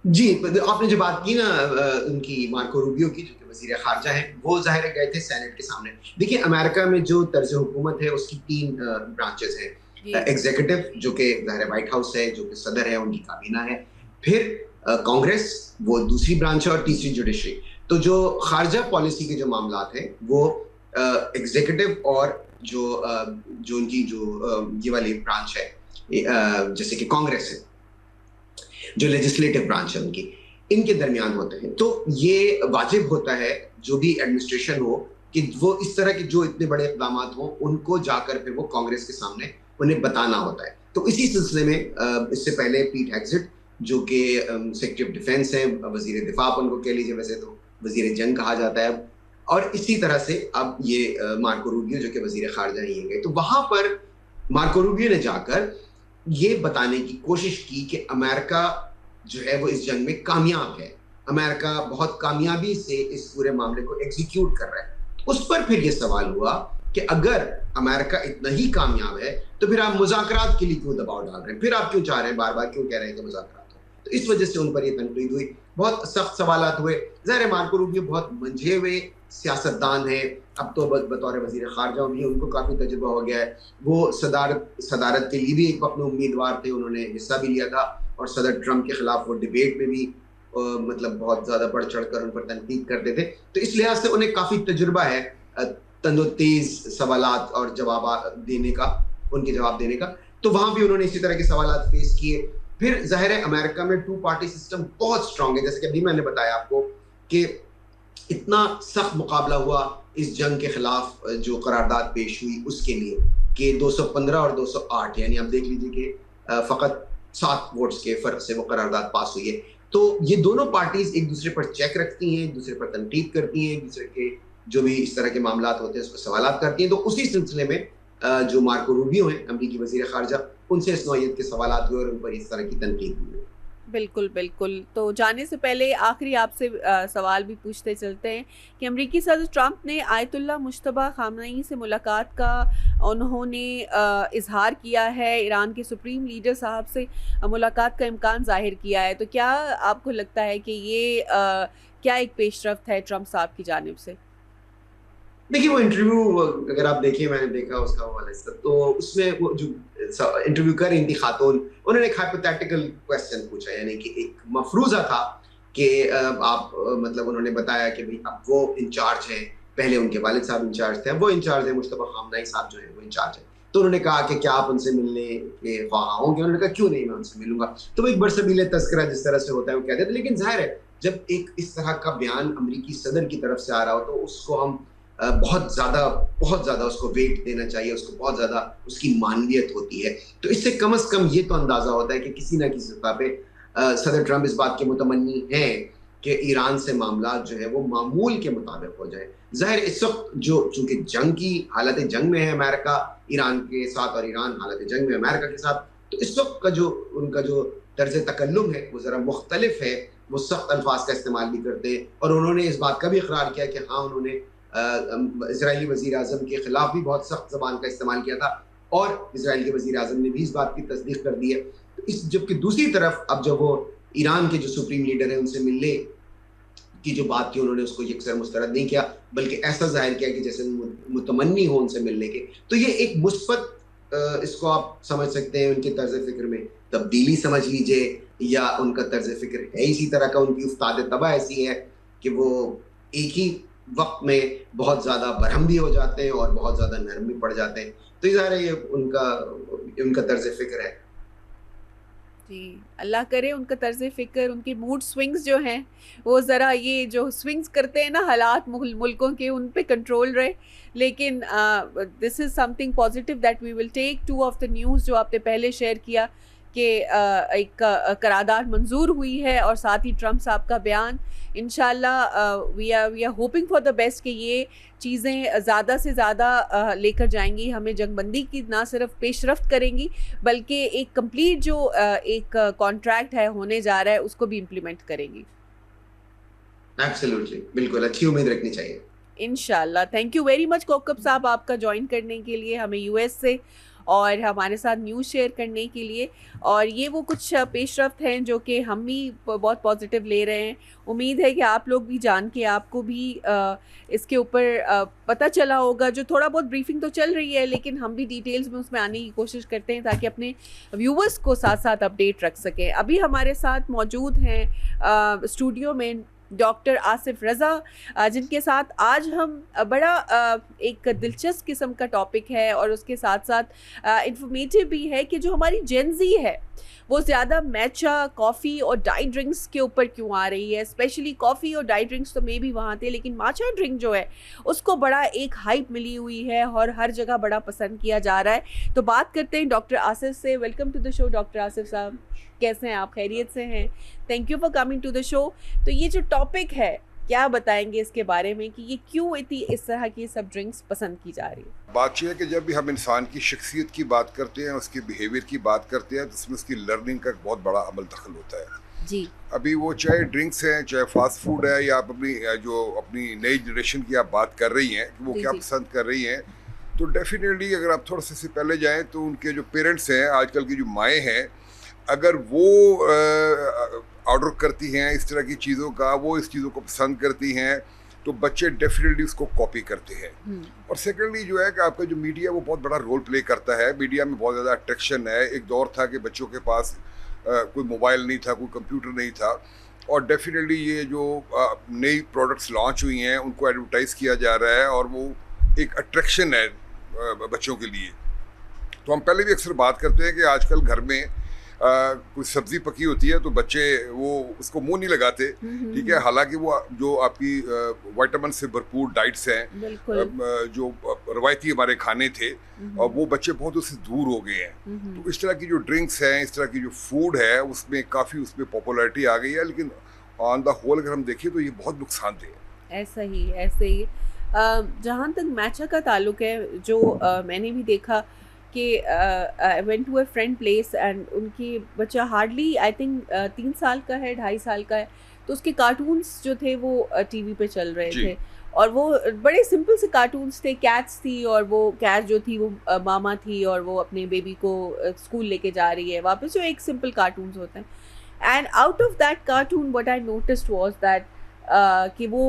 जी, आपने जो बात की ना उनकी मार्को रूबियो की, जो कि वज़ीर ख़ारजा हैं, वो ज़ाहिर है गए थे सेनेट के सामने। देखिए, अमेरिका में जो तर्ज़ हुकूमत है उसकी 3 ब्रांचेस हैं। एग्जीक्यूटिव, जो कि ज़ाहिर है व्हाइट हाउस है, जो कि सदर है, उनकी काबीना है। फिर कांग्रेस, वो दूसरी ब्रांच है, और तीसरी जुडिशरी। तो जो ख़ारजा पॉलिसी के जो मामलात हैं वो एग्जीक्यूटिव और जो उनकी ये वाली ब्रांच है, जैसे कि कांग्रेस है, जो लेजिस्लेटिव ब्रांच है उनकी, इनके दरमियान होते हैं। तो ये वाजिब होता है जो भी एडमिनिस्ट्रेशन हो कि वो इस तरह के जो इतने बड़े इक़दाम हो उनको जाकर फिर वो कांग्रेस के सामने उन्हें बताना होता है। तो इसी सिलसिले में इससे पहले पीट हेग्सेट, जो कि सेक्रेटरी ऑफ डिफेंस हैं, वजीर दिफा उनको कह लीजिए, वैसे तो वजीर जंग कहा जाता है, और इसी तरह से अब ये मार्को रूबियो, जो कि वजीर खारजा ये गए। तो वहां पर मार्को रूबियो ने जाकर ये बताने की कोशिश की कि अमेरिका जो है वो इस जंग में कामयाब है, अमेरिका बहुत कामयाबी से इस पूरे मामले को एग्जीक्यूट कर रहा है। उस पर फिर ये सवाल हुआ कि अगर अमेरिका इतना ही कामयाब है तो फिर आप मुज़ाकरात के लिए क्यों दबाव डाल रहे हैं, फिर आप क्यों चाह रहे हैं, बार बार क्यों कह रहे हैं कि मुज़ाकरात हो। तो इस वजह से उन पर ये तनकीद हुई, बहुत सख्त सवालात हुए। ज़ाहिर है मार्को रूबियो बहुत मंझे हुए सियासतदान है, अब तो बतौर वजीर खारजा भी उनको काफ़ी तजुर्बा हो गया है। वो सदारत के लिए भी एक अपने उम्मीदवार थे, उन्होंने हिस्सा भी लिया था और सदर ट्रंप के खिलाफ वो डिबेट में भी मतलब बहुत ज़्यादा बढ़ चढ़ कर उन पर तनकीद करते थे। तो इस लिहाज से उन्हें काफ़ी तजुर्बा है तंदोतेज सवालात और जवाब देने का, उनके जवाब देने का। तो वहाँ भी उन्होंने इसी तरह के सवालात फेस किए। फिर ज़ाहिर है अमेरिका में 2 पार्टी सिस्टम बहुत स्ट्रांग है, जैसे कि अभी मैंने बताया आपको कि इतना सख्त मुकाबला हुआ इस जंग के खिलाफ जो करारदाद पेश हुई उसके लिए कि 215 और 208, यानी आप देख लीजिए कि फ़कत 7 वोट्स के फ़र्क से वो करारदाद पास हुई है। तो ये दोनों पार्टीज एक दूसरे पर चेक रखती हैं, एक दूसरे पर तनकीद करती हैं, एक दूसरे के जो भी इस तरह के मामलात होते हैं उस पर सवालात करती हैं। तो उसी सिलसिले में जो मार्को रूबियो हैं अमेरिकी वज़ीर ख़ारजा, उनसे इस नौइयत के सवालात हुए और उन पर इस तरह की तनकीद हुई। बिल्कुल, बिल्कुल। तो जाने से पहले आखिरी आपसे सवाल भी पूछते चलते हैं कि अमेरिकी सदर ट्रंप ने आयतुल्लाह मुज्तबा ख़ामनई से मुलाकात का उन्होंने इज़हार किया है, ईरान के सुप्रीम लीडर साहब से मुलाकात का इम्कान ज़ाहिर किया है। तो क्या आपको लगता है कि ये क्या एक पेशरफ्त है ट्रंप साहब की जानिब से? देखिए वो इंटरव्यू अगर आप देखिए, मैंने देखा उसका वो वाला हिस्सा, तो उसमें वो जो इंटरव्यू कर रही थी खातून, उन्होंने एक हाइपोथेटिकल क्वेश्चन पूछा, यानी कि एक मफरूज़ा था कि आप मतलब उन्होंने बताया कि भाई अब वो इंचार्ज हैं, पहले उनके वालिद साहब इंचार्ज थे, अब वो इंचार्ज हैं, मुज्तबा ख़ामनई साहब जो है वो इंचार्ज है। तो उन्होंने कहा कि क्या आप उनसे मिलने के ख्वाह होंगे? उन्होंने कहा क्यों नहीं, मैं उनसे मिलूंगा। तो वो एक बरसबीले तस्करा जिस तरह से होता है वो कहते थे। लेकिन जाहिर है जब एक इस तरह का बयान अमेरिकी सदर की तरफ से आ रहा हो तो उसको हम बहुत ज़्यादा उसको वेट देना चाहिए, उसको बहुत ज़्यादा उसकी मानवियत होती है। तो इससे कम से कम ये तो अंदाज़ा होता है कि किसी न किसी सतह पे सदर ट्रंप इस बात के मुतमन्नी हैं कि ईरान से मामला जो है वो मामूल के मुताबिक हो जाए। ज़ाहिर इस वक्त जो चूँकि जंग की हालत जंग में है अमेरिका ईरान के साथ और ईरान हालत जंग में अमेरिका के साथ, तो इस वक्त का जो उनका जो तर्ज तकल्लुम है वो ज़रा मुख्तलिफ है। वो सख्त अल्फाज का इस्तेमाल भी करते हैं और उन्होंने इस बात का भी इकरार किया कि हाँ, उन्होंने इजरायली वज़ीर आज़म के खिलाफ भी बहुत सख्त ज़बान का इस्तेमाल किया था और इजराइल के वज़ीर आज़म ने भी इस बात की तस्दीक कर दी है। तो इस जबकि दूसरी तरफ अब जब वो ईरान के जो सुप्रीम लीडर हैं उनसे मिलने की जो बात की, उन्होंने उसको यकसर मुस्तरद नहीं किया, बल्कि ऐसा जाहिर किया कि जैसे मुतमन्नी हो उनसे मिलने के। तो ये एक मुस्बत इसको आप समझ सकते हैं, उनके तर्ज फ़िक्र में तब्दीली समझ लीजिए, या उनका तर्ज फ़िक्र है इसी तरह का, उनकी उस्ताद तबा ऐसी है कि वो एक ही वक्त में बहुत ज़्यादा बरहम भी हो जाते हैं और बहुत ज़्यादा नरम भी पड़ जाते हैं। तो ज़ाहिर है ये उनका तर्ज फ़िक्र है। जी, अल्लाह करे उनका तर्ज़ फ़िक्र, उनके मूड स्विंग्स जो हैं वो ज़रा ये जो स्विंग्स करते हैं ना हालात मुल्कों के, उन पे कंट्रोल रहे। लेकिन this is something positive that we will take. 2 of the news जो आपने पहले शेयर किया कि एक करारदाद मंजूर हुई है और साथ ही ट्रंप साहब का बयान, इंशाल्लाह we are hoping for the best कि ये चीज़ें ज़्यादा से ज़्यादा लेकर जाएंगी, हमें जंगबंदी की ना सिर्फ पेशरफ्त करेंगी बल्कि एक कंप्लीट जो एक कॉन्ट्रैक्ट है होने जा रहा है उसको भी इम्प्लीमेंट करेंगी। एब्सोल्युटली, बिल्कुल अच्छी उम्मीद रखनी चाहिए इंशाल्लाह। Thank you very much Kokab साहब आपका ज्वाइन करने के लिए हमें यूएस से और हमारे साथ न्यूज़ शेयर करने के लिए। और ये वो कुछ पेशरफ्त हैं जो कि हम भी बहुत पॉजिटिव ले रहे हैं। उम्मीद है कि आप लोग भी जान के आपको भी इसके ऊपर पता चला होगा। जो थोड़ा बहुत ब्रीफिंग तो चल रही है लेकिन हम भी डिटेल्स में उसमें आने की कोशिश करते हैं ताकि अपने व्यूवर्स को साथ साथ अपडेट रख सकें। अभी हमारे साथ मौजूद हैं स्टूडियो में डॉक्टर आसिफ रज़ा, जिनके साथ आज हम बड़ा एक दिलचस्प किस्म का टॉपिक है और उसके साथ साथ इंफॉर्मेटिव भी है कि जो हमारी जेनज़ी है वो ज़्यादा मैचा कॉफ़ी और डाई ड्रिंक्स के ऊपर क्यों आ रही है। स्पेशली कॉफ़ी और डाई ड्रिंक्स तो मे भी वहाँ थे लेकिन माचा ड्रिंक जो है उसको बड़ा एक हाइप मिली हुई है और हर जगह बड़ा पसंद किया जा रहा है। तो बात करते हैं डॉक्टर आसिफ से। Welcome to the show doctor Asif साहब, कैसे हैं आप? खैरियत से हैं? Thank you for coming to the show. तो ये जो टॉपिक है क्या बताएंगे इसके बारे में कि ये क्यों इतनी इस तरह की सब ड्रिंक्स पसंद की जा रही है? बात यह है कि जब भी हम इंसान की शख्सियत की बात करते हैं, उसके बिहेवियर की बात करते हैं, तो उसमें उसकी लर्निंग का एक बहुत बड़ा अमल दखल होता है जी। अभी वो चाहे ड्रिंक्स हैं, चाहे फास्ट फूड है, या आप अपनी नई जनरेशन की आप बात कर रही हैं कि वो क्या पसंद कर रही हैं, तो डेफिनेटली अगर आप थोड़ा सा पहले जाएँ तो उनके जो पेरेंट्स हैं, आजकल की जो माएँ हैं, अगर वो ऑर्डर करती हैं इस तरह की चीज़ों का, वो इस चीज़ों को पसंद करती हैं, तो बच्चे डेफिनेटली उसको कॉपी करते हैं। और सेकेंडली जो है कि आपका जो मीडिया वो बहुत बड़ा रोल प्ले करता है। मीडिया में बहुत ज़्यादा अट्रैक्शन है। एक दौर था कि बच्चों के पास कोई मोबाइल नहीं था, कोई कंप्यूटर नहीं था, और डेफिनेटली ये जो नई प्रोडक्ट्स लॉन्च हुई हैं उनको एडवर्टाइज़ किया जा रहा है और वो एक अट्रैक्शन है बच्चों के लिए। तो हम पहले भी अक्सर बात करते हैं कि आजकल घर में कोई सब्जी पकी होती है तो बच्चे वो उसको मुंह नहीं लगाते, ठीक है, हालांकि वो जो आपकी विटामिन से भरपूर डाइट्स हैं, जो रवायती हमारे खाने थे, और वो बच्चे बहुत उससे दूर हो गए हैं। तो इस तरह की जो ड्रिंक्स हैं, इस तरह की जो फूड है, उसमें काफ़ी उसमें पॉपुलैरिटी आ गई है, लेकिन ऑन द होल अगर हम देखें तो ये बहुत नुकसानदेह है। ऐसा ही जहाँ तक मैचा का ताल्लुक है, जो मैंने भी देखा कि I went to a friend place and उनकी बच्चा हार्डली आई थिंक 3 साल का है, 2.5 साल का है, तो उसके कार्टून्स जो थे वो टीवी पे चल रहे थे, और वो बड़े सिंपल से कार्टून्स थे। कैट्स थी, और वो कैट जो थी वो मामा थी, और वो अपने बेबी को स्कूल लेके जा रही है वापस, जो एक सिंपल कार्टून्स होते हैं। And out of that cartoon what I noticed was that कि वो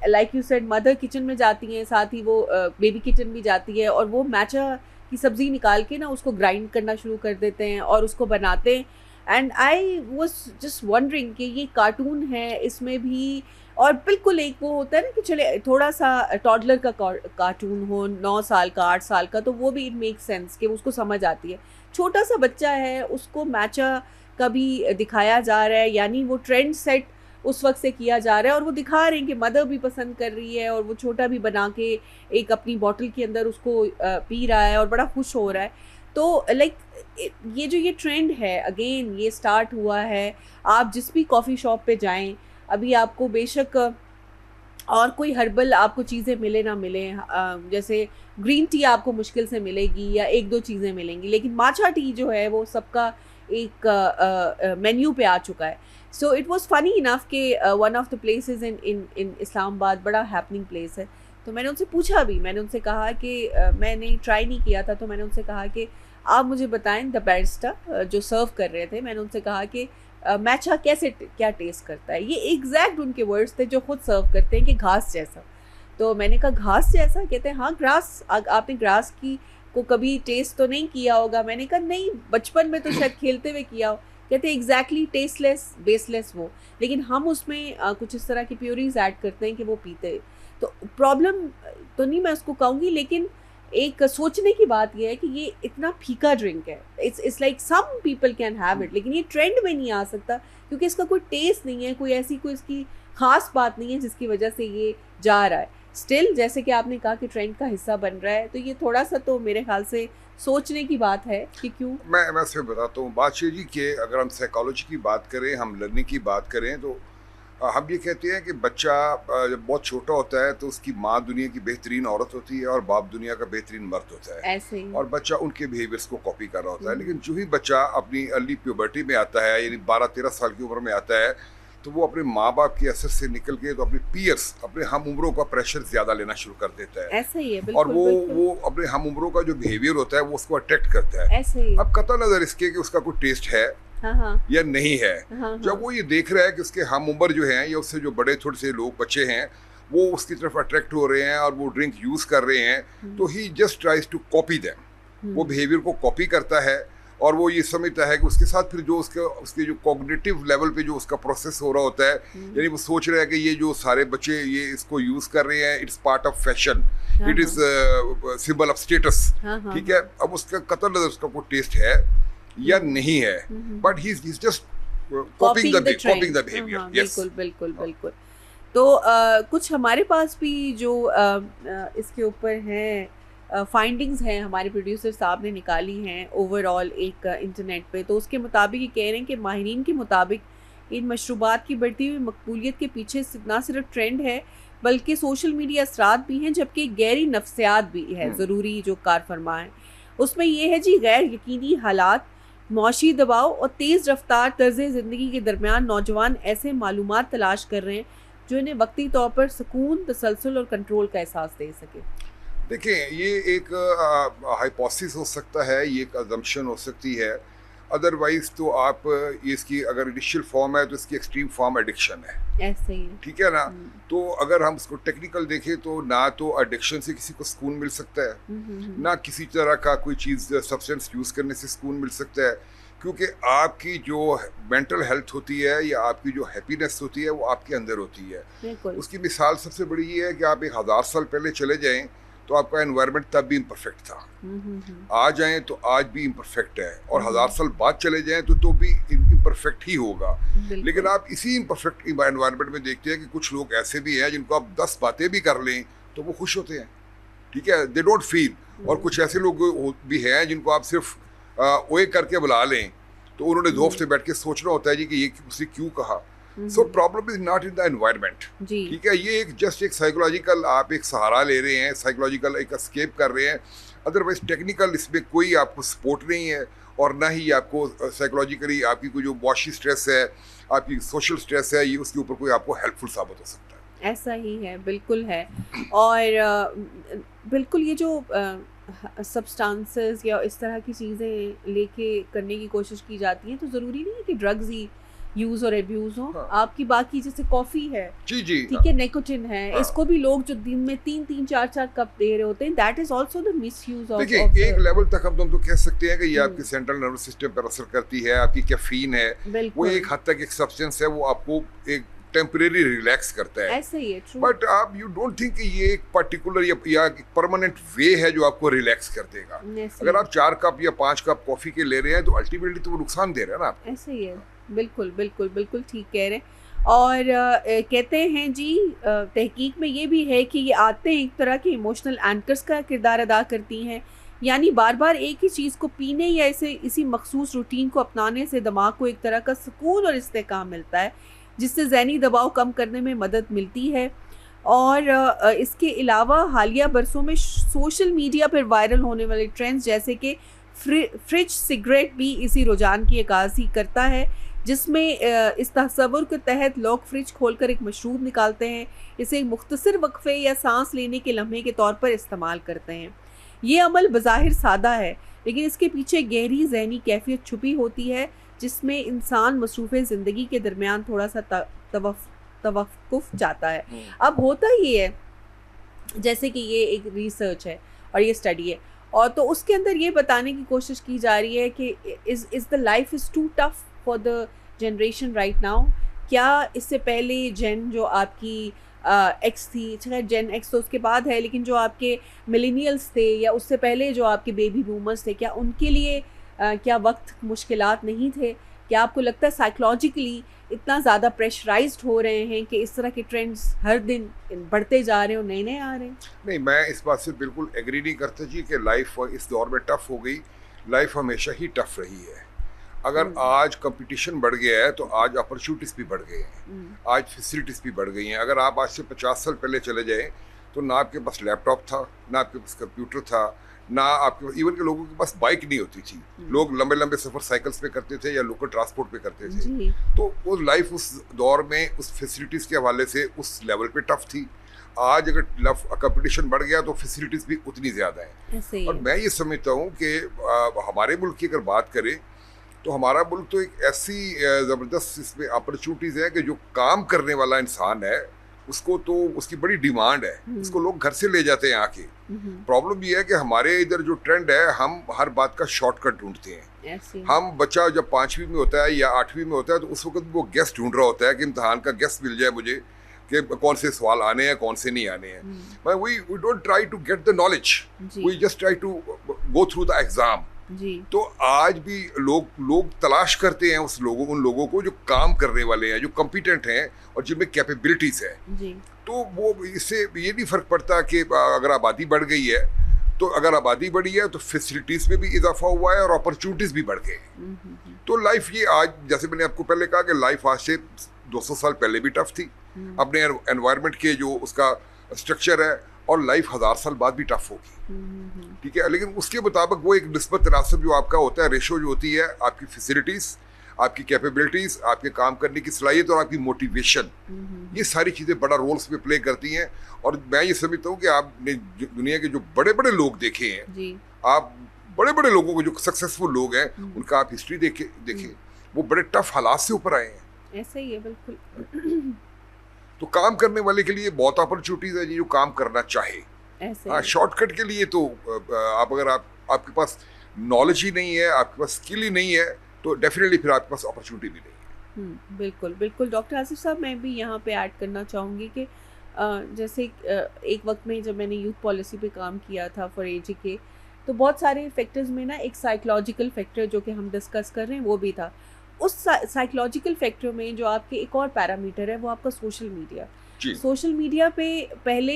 like you said mother kitchen में जाती हैं, साथ ही वो बेबी किचन भी जाती है, और वो मैचा की सब्ज़ी निकाल के ना उसको ग्राइंड करना शुरू कर देते हैं और उसको बनाते हैं। And I was just wondering कि ये कार्टून है, इसमें भी, और बिल्कुल एक वो होता है ना कि चले थोड़ा सा टॉडलर का कार्टून हो, 9 साल का, 8 साल का, तो वो भी इट मेक सेंस कि उसको समझ आती है। छोटा सा बच्चा है, उसको मैचा का भी दिखाया जा रहा है, यानी वो ट्रेंड सेट उस वक्त से किया जा रहा है, और वो दिखा रहे हैं कि मदर भी पसंद कर रही है, और वो छोटा भी बना के एक अपनी बॉटल के अंदर उसको पी रहा है और बड़ा खुश हो रहा है। तो लाइक ये जो ये ट्रेंड है, अगेन ये स्टार्ट हुआ है। आप जिस भी कॉफ़ी शॉप पे जाएं, अभी आपको बेशक और कोई हर्बल आपको चीज़ें मिले ना मिले, जैसे ग्रीन टी आपको मुश्किल से मिलेगी या 1-2 चीज़ें मिलेंगी, लेकिन माचा टी जो है वो सबका एक मेन्यू पे आ चुका है। So it was funny enough कि one of the places in Islamabad बड़ा हैपनिंग प्लेस है। तो मैंने उनसे पूछा भी, मैंने उनसे कहा कि मैंने ट्राई नहीं किया था, तो मैंने उनसे कहा कि आप मुझे बताएं, द बैरिस्टा जो सर्व कर रहे थे, मैंने उनसे कहा कि मैचा क्या टेस्ट करता है। ये एग्जैक्ट उनके वर्ड्स थे जो खुद सर्व करते हैं कि घास जैसा। तो मैंने कहा घास जैसा? कहते हैं हाँ ग्रास, आपने ग्रास की को कभी टेस्ट तो नहीं किया होगा। मैंने कहा नहीं, बचपन में तो शायद खेलते हुए किया हो। कहते हैं एग्जैक्टली टेस्टलेस, बेसलेस वो, लेकिन हम उसमें कुछ इस तरह की प्योरीज ऐड करते हैं कि वो पीते हैं। तो प्रॉब्लम तो नहीं मैं उसको कहूँगी, लेकिन एक सोचने की बात यह है कि ये इतना फीका ड्रिंक है। It's like some people can have it, लेकिन ये ट्रेंड में नहीं आ सकता क्योंकि इसका कोई टेस्ट नहीं है, कोई ऐसी कोई इसकी खास बात नहीं है जिसकी वजह से ये जा रहा है। स्टिल जैसे कि आपने कहा कि ट्रेंड का हिस्सा बन रहा है, तो ये थोड़ा सा तो मेरे ख्याल से सोचने की बात है कि क्यों। मैं उसमें बताता हूँ बादशाह जी कि अगर हम साइकोलॉजी की बात करें, हम लर्निंग की बात करें, तो हम ये कहते हैं कि बच्चा जब बहुत छोटा होता है तो उसकी माँ दुनिया की बेहतरीन औरत होती है और बाप दुनिया का बेहतरीन मर्द होता है, ऐसे ही। और बच्चा उनके बिहेवियर्स को कॉपी कर रहा होता है। लेकिन जो ही बच्चा अपनी अर्ली प्यूबर्टी में आता है, यानी 12-13 साल की उम्र में आता है, तो वो अपने माँ बाप के असर से निकल के तो अपने पीयर्स, अपने हम उम्रों का प्रेशर ज्यादा लेना शुरू कर देता है। ऐसा ही है, बिल्कुल, और वो अपने हम उम्रों का जो बिहेवियर होता है वो उसको अट्रैक्ट करता है। ऐसे ही। अब कतई नजर इसके कि उसका कोई टेस्ट है या नहीं है, जब वो ये देख रहा है कि उसके हम उम्र जो हैं या उससे जो बड़े थोड़े से लोग बच्चे हैं वो उसकी तरफ अट्रैक्ट हो रहे हैं और वो ड्रिंक यूज कर रहे हैं, तो ही just tries to copy them. वो बिहेवियर को कॉपी करता है और वो ये समझता है कि उसके साथ फिर जो उसके जो कॉग्निटिव लेवल पे जो उसका प्रोसेस हो रहा होता है, यानी वो सोच रहा है कि ये जो सारे बच्चे ये इसको यूज कर रहे हैं, it's part of fashion, it is symbol of status, ठीक है। अब उसका कतई नजर उसका कोई टेस्ट है या नहीं है, but he is just copying the behaviour. बिल्कुल। तो कुछ हमारे पास भी जो इसके ऊपर हैं फाइंडिंग्स हैं, हमारे प्रोड्यूसर साहब ने निकाली हैं ओवरऑल एक इंटरनेट पे। तो उसके मुताबिक ये कह रहे हैं कि माहिरीन के मुताबिक इन मशरूबात की बढ़ती हुई मकबूलियत के पीछे ना सिर्फ ट्रेंड है बल्कि सोशल मीडिया असरात भी हैं, जबकि गहरी नफ्सियात भी है ज़रूरी जो कार फरमा है। उसमें ये है जी, गैर यकीनी हालात, मौशी दबाव और तेज़ रफ्तार तर्ज ज़िंदगी के दरमियान नौजवान ऐसे मालूमात तलाश कर रहे हैं जो इन्हें वक्ती तौर पर सुकून, तसलसल और कंट्रोल का एहसास दे सके। देखिए, ये एक हाइपोथेसिस हो सकता है, ये एक अजम्पशन हो सकती है। अदरवाइज तो आप ये इसकी अगर इनिशियल फॉर्म है तो इसकी एक्सट्रीम फॉर्म एडिक्शन है, ऐसे ही, ठीक है ना। तो अगर हम इसको टेक्निकल देखें तो ना तो एडिक्शन से किसी को सुकून मिल सकता है, ना किसी तरह का कोई चीज़ सब्सटेंस यूज़ करने से सुकून मिल सकता है, क्योंकि आपकी जो मेंटल हेल्थ होती है या आपकी जो हैप्पीनेस होती है वो आपके अंदर होती है। उसकी मिसाल सबसे बड़ी ये है कि आप 1000 साल पहले चले जाएं तो आपका एनवायरनमेंट तब भी इम्परफेक्ट था, आ जाएं तो आज भी इम्परफेक्ट है, और 1000 साल बाद चले जाएं तो भी इम्परफेक्ट ही होगा। लेकिन आप इसी इम्परफेक्ट एनवायरनमेंट में देखते हैं कि कुछ लोग ऐसे भी हैं जिनको आप 10 बातें भी कर लें तो वो खुश होते हैं, ठीक है, दे डोंट फील। और कुछ ऐसे लोग भी हैं जिनको आप सिर्फ ओए करके बुला लें तो उन्होंने 2 हफ्ते बैठ के सोचना होता है जी कि ये उसने क्यों कहा। So problem is not in the environment, ठीक है, ये एक जस्ट एक साइकोलॉजिकल आप एक सहारा ले रहे हैं, साइकोलॉजिकल एक एस्केप कर रहे हैं। अदरवाइज टेक्निकल इसमें कोई आपको सपोर्ट नहीं है, और ना ही आपको साइकोलॉजिकली आपकी कोई जो मॉशी स्ट्रेस है, आपकी सोशल स्ट्रेस है, ये उसके ऊपर कोई आपको हेल्पफुल साबित हो सकता है। ऐसा ही है, बिल्कुल है। और बिल्कुल ये जो सब्सटेंसेस या इस तरह की चीज़ें लेके करने की कोशिश की जाती हैं, तो ज़रूरी नहीं है कि ड्रग्स ही यूज़ और एब्यूज़ हो। हाँ। आपकी बाकी जैसे कॉफ़ी है, जी ठीक है, निकोटिन है, हाँ। इसको भी लोग जो दिन में 3-3 4-4 कप दे रहे होते हैं, that is also the misuse of. देखिए एक लेवल तक हम तो कह सकते हैं कि ये आपके सेंट्रल नर्वस सिस्टम पर असर करती है, आपकी कैफीन है, वो एक हद तक एक सब्सटेंस है, वो आपको एक टेम्परेरी रिलैक्स करता है, ऐसे ही है, ट्रू। बट आप यू डोंट थिंक कि ये एक पर्टिकुलर या परमानेंट वे है जो आपको रिलैक्स कर देगा। अगर आप 4 कप या 5 कप कॉफी के ले रहे हैं तो अल्टीमेटली तो वो नुकसान दे रहे हैं ना आपको। ऐसे ही है, बिल्कुल बिल्कुल बिल्कुल ठीक कह रहे हैं। और कहते हैं जी, तहकीक में ये भी है कि ये आदतें एक तरह के इमोशनल एंकर्स का किरदार अदा करती हैं, यानी बार बार एक ही चीज़ को पीने या इसी मखसूस रूटीन को अपनाने से दिमाग को एक तरह का सुकून और इस्तेकाम मिलता है, जिससे ज़हनी दबाव कम करने में मदद मिलती है। और इसके अलावा हालिया बरसों में सोशल मीडिया पर वायरल होने वाले ट्रेंड्स जैसे कि फ्रिज सिगरेट भी इसी रुझान की अक्कासी करता है, जिसमें इस तस्वुर के तहत लोग फ्रिज खोलकर एक मशरूब निकालते हैं, इसे एक मुख्तसर वक्फे या सांस लेने के लम्हे के तौर पर इस्तेमाल करते हैं। ये अमल बज़ाहिर सादा है, लेकिन इसके पीछे गहरी ज़हनी कैफियत छुपी होती है, जिसमें इंसान मसरूफ़ ज़िंदगी के दरमियान थोड़ा सा तवक्कुफ़ चाहता है। अब होता ये है, जैसे कि ये एक रिसर्च है और ये स्टडी है, और तो उसके अंदर ये बताने की कोशिश की जा रही है कि is the life is too tough for the generation right now. क्या इससे पहले जेन जो आपकी एक्स थी, खैर जेन एक्स तो उसके बाद है, लेकिन जो आपके मिलेनियल्स थे या उससे पहले जो आपके बेबी बूमर्स थे, क्या उनके लिए क्या वक्त मुश्किलात नहीं थे? क्या आपको लगता है साइकोलॉजिकली इतना ज़्यादा प्रेशराइज्ड हो रहे हैं कि इस तरह के ट्रेंड्स हर दिन बढ़ते जा रहे हैं और नए नए आ रहे हैं? नहीं, मैं इस बात से बिल्कुल एग्री नहीं करता जी कि लाइफ इस दौर में टफ हो गई। लाइफ हमेशा ही टफ रही है। अगर आज कंपटीशन बढ़ गया है तो आज अपॉर्चुनिटीज़ भी बढ़ गए हैं, आज फैसिलिटीज़ भी बढ़ गई हैं। अगर आप आज से 50 साल पहले चले जाएं तो ना आपके पास लैपटॉप था, ना आपके पास कंप्यूटर था, ना आपके पास इवन के लोगों के पास बाइक नहीं होती थी। लोग लंबे लंबे सफ़र साइकिल्स पे करते थे या लोकल ट्रांसपोर्ट पे करते थे। तो वो लाइफ उस दौर में उस फैसिलिटीज़ के हवाले से उस लेवल पे टफ थी। आज अगर कंपटीशन बढ़ गया तो फैसिलिटीज़ भी उतनी ज़्यादा हैं। और मैं ये समझता हूँ कि हमारे मुल्क की अगर बात करें तो हमारा मुल्क तो एक ऐसी ज़बरदस्त इसमें अपॉर्चुनिटीज़ है कि जो काम करने वाला इंसान है उसको तो उसकी बड़ी डिमांड है, उसको लोग घर से ले जाते हैं आके। प्रॉब्लम ये है कि हमारे इधर जो ट्रेंड है, हम हर बात का शॉर्टकट ढूंढते हैं। हम बच्चा जब 5वीं में होता है या 8वीं में होता है तो उस वक्त वो गेस्ट ढूंढ रहा होता है कि इम्तहान का गेस्ट मिल जाए मुझे कि कौन से सवाल आने हैं, कौन से नहीं आने हैं। We don't try to get the knowledge, we just try to go through the exam. तो आज भी लोग तलाश करते हैं उन लोगों को जो काम करने वाले हैं, जो कॉम्पिटेंट हैं और जिनमें कैपेबिलिटीज है। तो वो इससे ये नहीं फर्क पड़ता कि अगर आबादी बढ़ गई है, तो अगर आबादी बढ़ी है तो फैसिलिटीज में भी इजाफा हुआ है और अपॉर्चुनिटीज भी बढ़ गए। तो लाइफ ये आज, जैसे मैंने आपको पहले कहा कि लाइफ आज से 200 साल पहले भी टफ थी अपने एनवायरनमेंट के जो उसका स्ट्रक्चर है, और लाइफ 1000 साल बाद भी टफ होगी, ठीक है। लेकिन उसके मुताबिक वो एक निस्बत तनासब जो आपका होता है, रेशो जो होती है आपकी फैसिलिटीज़, आपकी कैपेबिलिटीज़, आपके काम करने की सलाहियत और आपकी मोटिवेशन, ये सारी चीज़ें बड़ा रोल उसमें प्ले करती हैं। और मैं ये समझता हूँ कि आपने दुनिया के जो बड़े बड़े लोग देखे हैं, आप बड़े बड़े लोगों को, जो सक्सेसफुल लोग हैं, उनका आप हिस्ट्री देखें, वो बड़े टफ हालात से ऊपर आए हैं। ऐसा ही है, बिल्कुल। तो काम करने वाले के लिए बहुत अपॉर्चुनिटीज है जी, जो काम करना चाहे। हाँ, शॉर्टकट के लिए तो आप अगर आपके पास नॉलेज ही नहीं है, आपके पास स्किल ही नहीं है, तो डेफिनेटली फिर आपके पास अपॉर्चुनिटी भी नहीं है। बिल्कुल बिल्कुल। डॉक्टर आसिफ साहब, मैं भी यहाँ पे ऐड करना चाहूँगी कि जैसे एक वक्त में जब मैंने यूथ पॉलिसी पे काम किया था फॉर AGK, तो बहुत सारे फैक्टर्स में ना एक साइकोलॉजिकल फैक्टर जो कि हम डिस्कस कर रहे हैं वो भी था। उस साइकोलॉजिकल फैक्टर में जो आपके एक और पैरामीटर है वो आपका सोशल मीडिया। सोशल मीडिया पे पहले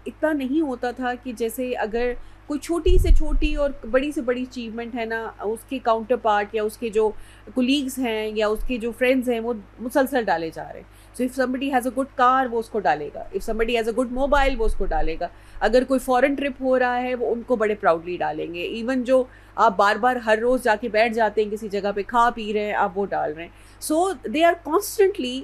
इतना नहीं होता था कि जैसे अगर कोई छोटी से छोटी और बड़ी से बड़ी अचीवमेंट है ना, उसके काउंटर पार्ट या उसके जो कोलीग्स हैं या उसके जो फ्रेंड्स हैं वो मुसलसल डाले जा रहे हैं। So if somebody has a good car वो उसको डालेगा, if somebody has a good mobile वो उसको डालेगा, अगर कोई फॉरेन ट्रिप हो रहा है वो उनको बड़े प्राउडली डालेंगे, इवन जो आप बार बार हर रोज़ जाके बैठ जाते हैं किसी जगह पे खा पी रहे हैं आप वो डाल रहे हैं। So they are constantly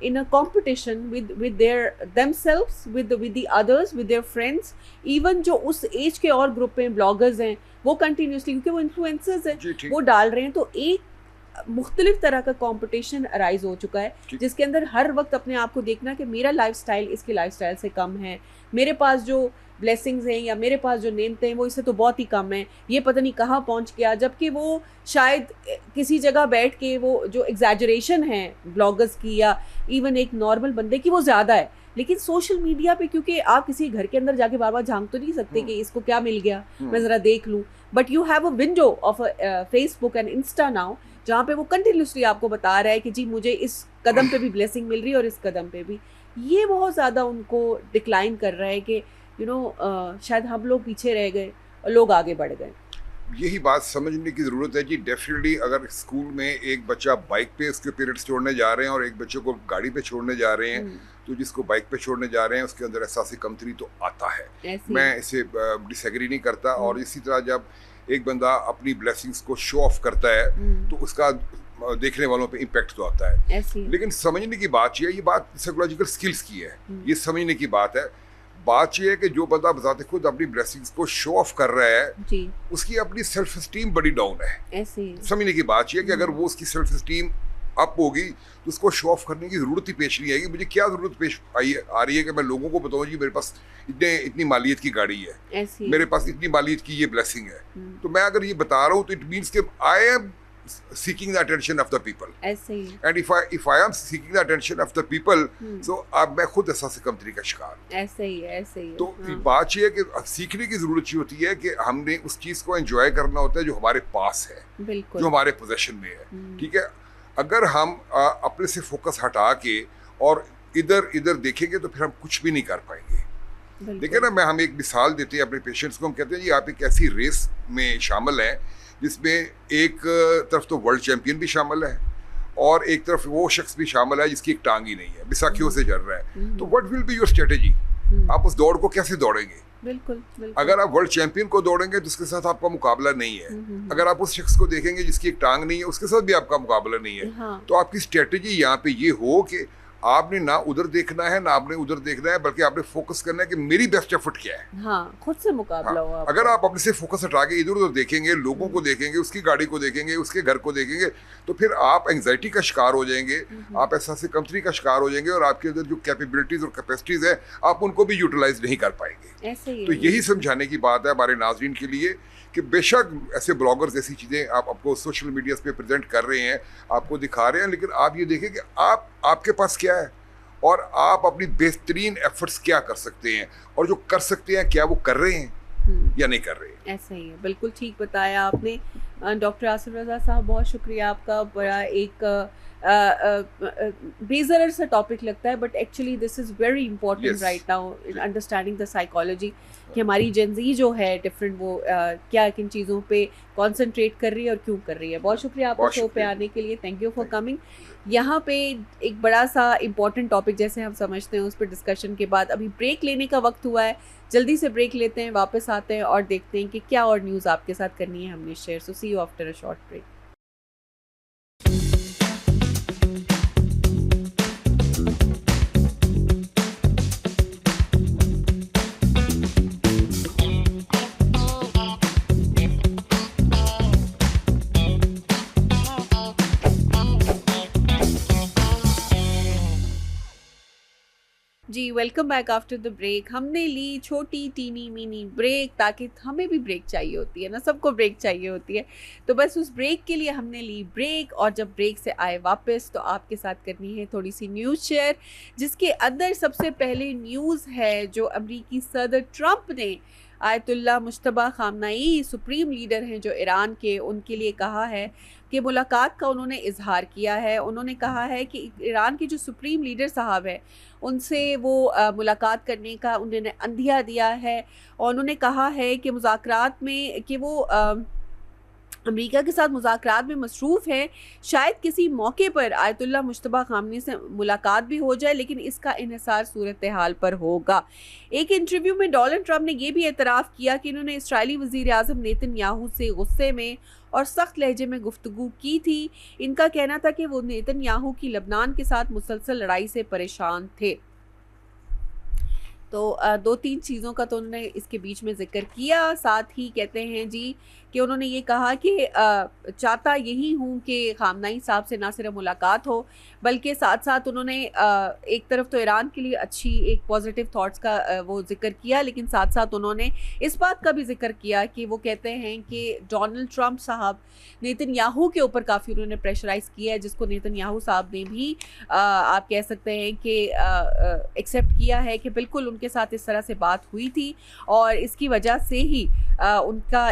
in a competition with their themselves, with the others, with their friends, even जो उस एज के और ग्रुप में ब्लॉगर्स हैं वो कंटिन्यूसली, क्योंकि वो इन्फ्लुएंसर्स हैं, वो डाल रहे हैं। तो एक मुख्तलिफ तरह का कंपटीशन अराइज हो चुका है, जिसके अंदर हर वक्त अपने आप को देखना कि मेरा लाइफस्टाइल इसके लाइफस्टाइल से कम है, मेरे पास जो ब्लेसिंग्स हैं या मेरे पास जो नेमतें हैं वो इससे तो बहुत ही कम है, ये पता नहीं कहाँ पहुँच गया, जबकि वो शायद किसी जगह बैठ के वो जो एग्जैजरेशन है ब्लॉगर्स की या इवन एक नॉर्मल बंदे की वो ज़्यादा है। लेकिन सोशल मीडिया पे क्योंकि आप किसी घर के अंदर जाके बार बार झांक तो नहीं सकते कि इसको क्या मिल गया मैं ज़रा देख लूँ, but you have a window of Facebook and Insta now जहाँ पे वो कंटिन्यूसली आपको बता रहा है कि जी मुझे इस कदम पे भी ब्लेसिंग मिल रही है और इस कदम पे भी। ये बहुत ज़्यादा उनको डिक्लाइन कर रहा है कि शायद हम लोग पीछे रह गए और लोग आगे बढ़ गए। यही बात समझने की ज़रूरत है जी। डेफिनेटली अगर स्कूल में एक बच्चा बाइक पे उसके पेरेंट्स छोड़ने जा रहे हैं और एक बच्चे को गाड़ी पे छोड़ने जा रहे हैं, तो जिसको बाइक पे छोड़ने जा रहे हैं उसके अंदर एहसास कमतरी तो आता है, मैं इसे डिसएग्री नहीं करता। और इसी तरह जब एक बंदा अपनी ब्लेसिंग्स को शो ऑफ करता है तो उसका देखने वालों पे इम्पैक्ट तो आता है। लेकिन समझने की बात ये बात साइकोलॉजिकल स्किल्स की है, ये समझने की बात है। बात यह है कि जो बंदा बजाते खुद अपनी ब्लेसिंग्स को शो ऑफ कर रहा है उसकी अपनी सेल्फ एस्टीम बड़ी डाउन है। समझने की बात यह है कि अगर वो उसकी सेल्फ एस्टीम अप होगी तो उसको शो ऑफ करने की जरूरत ही पेश नहीं आएगी। मुझे क्या जरूरत पेश आ रही है कि मैं लोगों को बताऊं जी मेरे पास इतनी मालियत की गाड़ी है, मेरे पास इतनी मालियत की ये ब्लेसिंग है। तो मैं अगर ये बता रहा हूँ तो इट मीन्स कि I am seeking the attention of the people, and if I am seeking the attention of the people, so अब मैं खुद एहसास कमतरी का शिकार। ऐसे ही है। तो बात ये है कि सीखने की जरूरत ये होती है कि हमने उस चीज को एंजॉय करना होता है जो हमारे पास है, जो हमारे पोजेशन में है। ठीक है, अगर हम अपने से फोकस हटा के और इधर इधर देखेंगे तो फिर हम कुछ भी नहीं कर पाएंगे। देखिए ना, हम एक मिसाल देते हैं अपने पेशेंट्स को, हम कहते हैं जी आप एक ऐसी रेस में शामिल हैं जिसमें एक तरफ तो वर्ल्ड चैंपियन भी शामिल है और एक तरफ वो शख्स भी शामिल है जिसकी एक टांग ही नहीं है, बिसाखियों से चल रहा है। तो what will be your strategy? आप उस दौड़ को कैसे दौड़ेंगे? बिल्कुल। अगर आप वर्ल्ड चैंपियन को दौड़ेंगे तो उसके साथ आपका मुकाबला नहीं है। अगर आप उस शख्स को देखेंगे जिसकी एक टांग नहीं है उसके साथ भी आपका मुकाबला नहीं है। तो आपकी स्ट्रेटेजी यहाँ पे ये हो कि आपने ना उधर देखना है ना आपने उधर देखना है, बल्कि आपने फोकस करना है कि मेरी बेस्ट एफर्ट क्या है। खुद से मुकाबला हो। अगर आप अपने से फोकस हटा के इधर उधर देखेंगे, लोगों को देखेंगे, उसकी गाड़ी को देखेंगे, उसके घर को देखेंगे, तो फिर आप एंजाइटी का शिकार हो जाएंगे, आप एहसास कमतरी का शिकार हो जाएंगे और आपके अंदर जो कैपेबिलिटीज और कैपेसिटीज है आप उनको भी यूटिलाइज नहीं कर पाएंगे। तो यही समझाने की बात है हमारे नाज़रीन के लिए कि बेशक ऐसे ब्लॉगर्स ऐसी चीज़ें आपको सोशल मीडिया पे प्रेजेंट कर रहे हैं, आपको दिखा रहे हैं, लेकिन आप ये देखें कि आपके पास क्या है और आप अपनी बेहतरीन एफर्ट्स क्या कर सकते हैं और जो कर सकते हैं क्या वो कर रहे हैं या नहीं कर रहे हैं। ऐसा ही है, बिल्कुल ठीक बताया आपने। डॉक्टर आसिफ रज़ा साहब, बहुत शुक्रिया आपका। बड़ा एक बेज़रर सा टॉपिक लगता है, but actually this is very important right now in understanding the psychology कि हमारी जेनज़ी जो है डिफरेंट वो क्या किन चीज़ों पे कंसंट्रेट कर रही है और क्यों कर रही है। बहुत शुक्रिया आपको शो पे आने के लिए, थैंक यू फॉर कमिंग। यहाँ पे एक बड़ा सा इम्पॉर्टेंट टॉपिक जैसे हम समझते हैं उस पर डिस्कशन के बाद अभी ब्रेक लेने का वक्त हुआ है, जल्दी से ब्रेक लेते हैं, वापस आते हैं और देखते हैं कि क्या और न्यूज़ आपके साथ करनी है हमने share. So see you after a short break. Welcome back after the break. हमने ली छोटी टीनी मिनी ब्रेक, ताकि हमें भी ब्रेक चाहिए होती है ना, सबको ब्रेक चाहिए होती है। तो बस उस ब्रेक के लिए हमने ली ब्रेक, और जब ब्रेक से आए वापस तो आपके साथ करनी है थोड़ी सी न्यूज़ शेयर, जिसके अंदर सबसे पहले न्यूज़ है जो अमरीकी सदर ट्रंप ने आयतुल्लाह मुश्तबा खामनाई, सुप्रीम लीडर हैं जो ईरान के, उनके लिए कहा है कि मुलाकात का उन्होंने इजहार किया है। उन्होंने कहा है कि ईरान के जो सुप्रीम लीडर साहब हैं उनसे वो मुलाकात करने का उन्होंने अंदिया दिया है, और उन्होंने कहा है कि मुज़ाकरात में कि वो अमेरिका के साथ मुज़ाकरात में मसरूफ़ है। शायद किसी मौके पर आयतुल्लाह मुश्तबा खामनी से मुलाकात भी हो जाए, लेकिन इसका इन्हिसार सूरत हाल पर होगा। एक इंटरव्यू में डोनाल्ड ट्रंप ने यह भी एतराफ़ किया कि इन्होंने इस्राएली वज़ीर आज़म नेतन्याहू से गुस्से में और सख्त लहजे में गुफ्तगू की थी। इनका कहना था कि वो नेतन्याहू की लबनान के साथ मुसलसल लड़ाई से परेशान थे। तो दो तीन चीज़ों का तो उन्होंने इसके बीच में ज़िक्र किया। साथ ही कहते हैं जी कि उन्होंने ये कहा कि चाहता यही हूँ कि खामनाई साहब से ना सिर्फ मुलाकात हो, बल्कि साथ साथ उन्होंने एक तरफ तो ईरान के लिए अच्छी एक पॉजिटिव थॉट्स का वो ज़िक्र किया, लेकिन साथ साथ उन्होंने इस बात का भी ज़िक्र किया कि वो कहते हैं कि डोनाल्ड ट्रंप साहब नेतन्याहू के ऊपर काफ़ी उन्होंने प्रेशराइज़ किया है, जिसको नेतन्याहू साहब ने भी आप कह सकते हैं कि एक्सेप्ट किया है कि बिल्कुल उनके साथ इस तरह से बात हुई थी, और इसकी वजह से ही उनका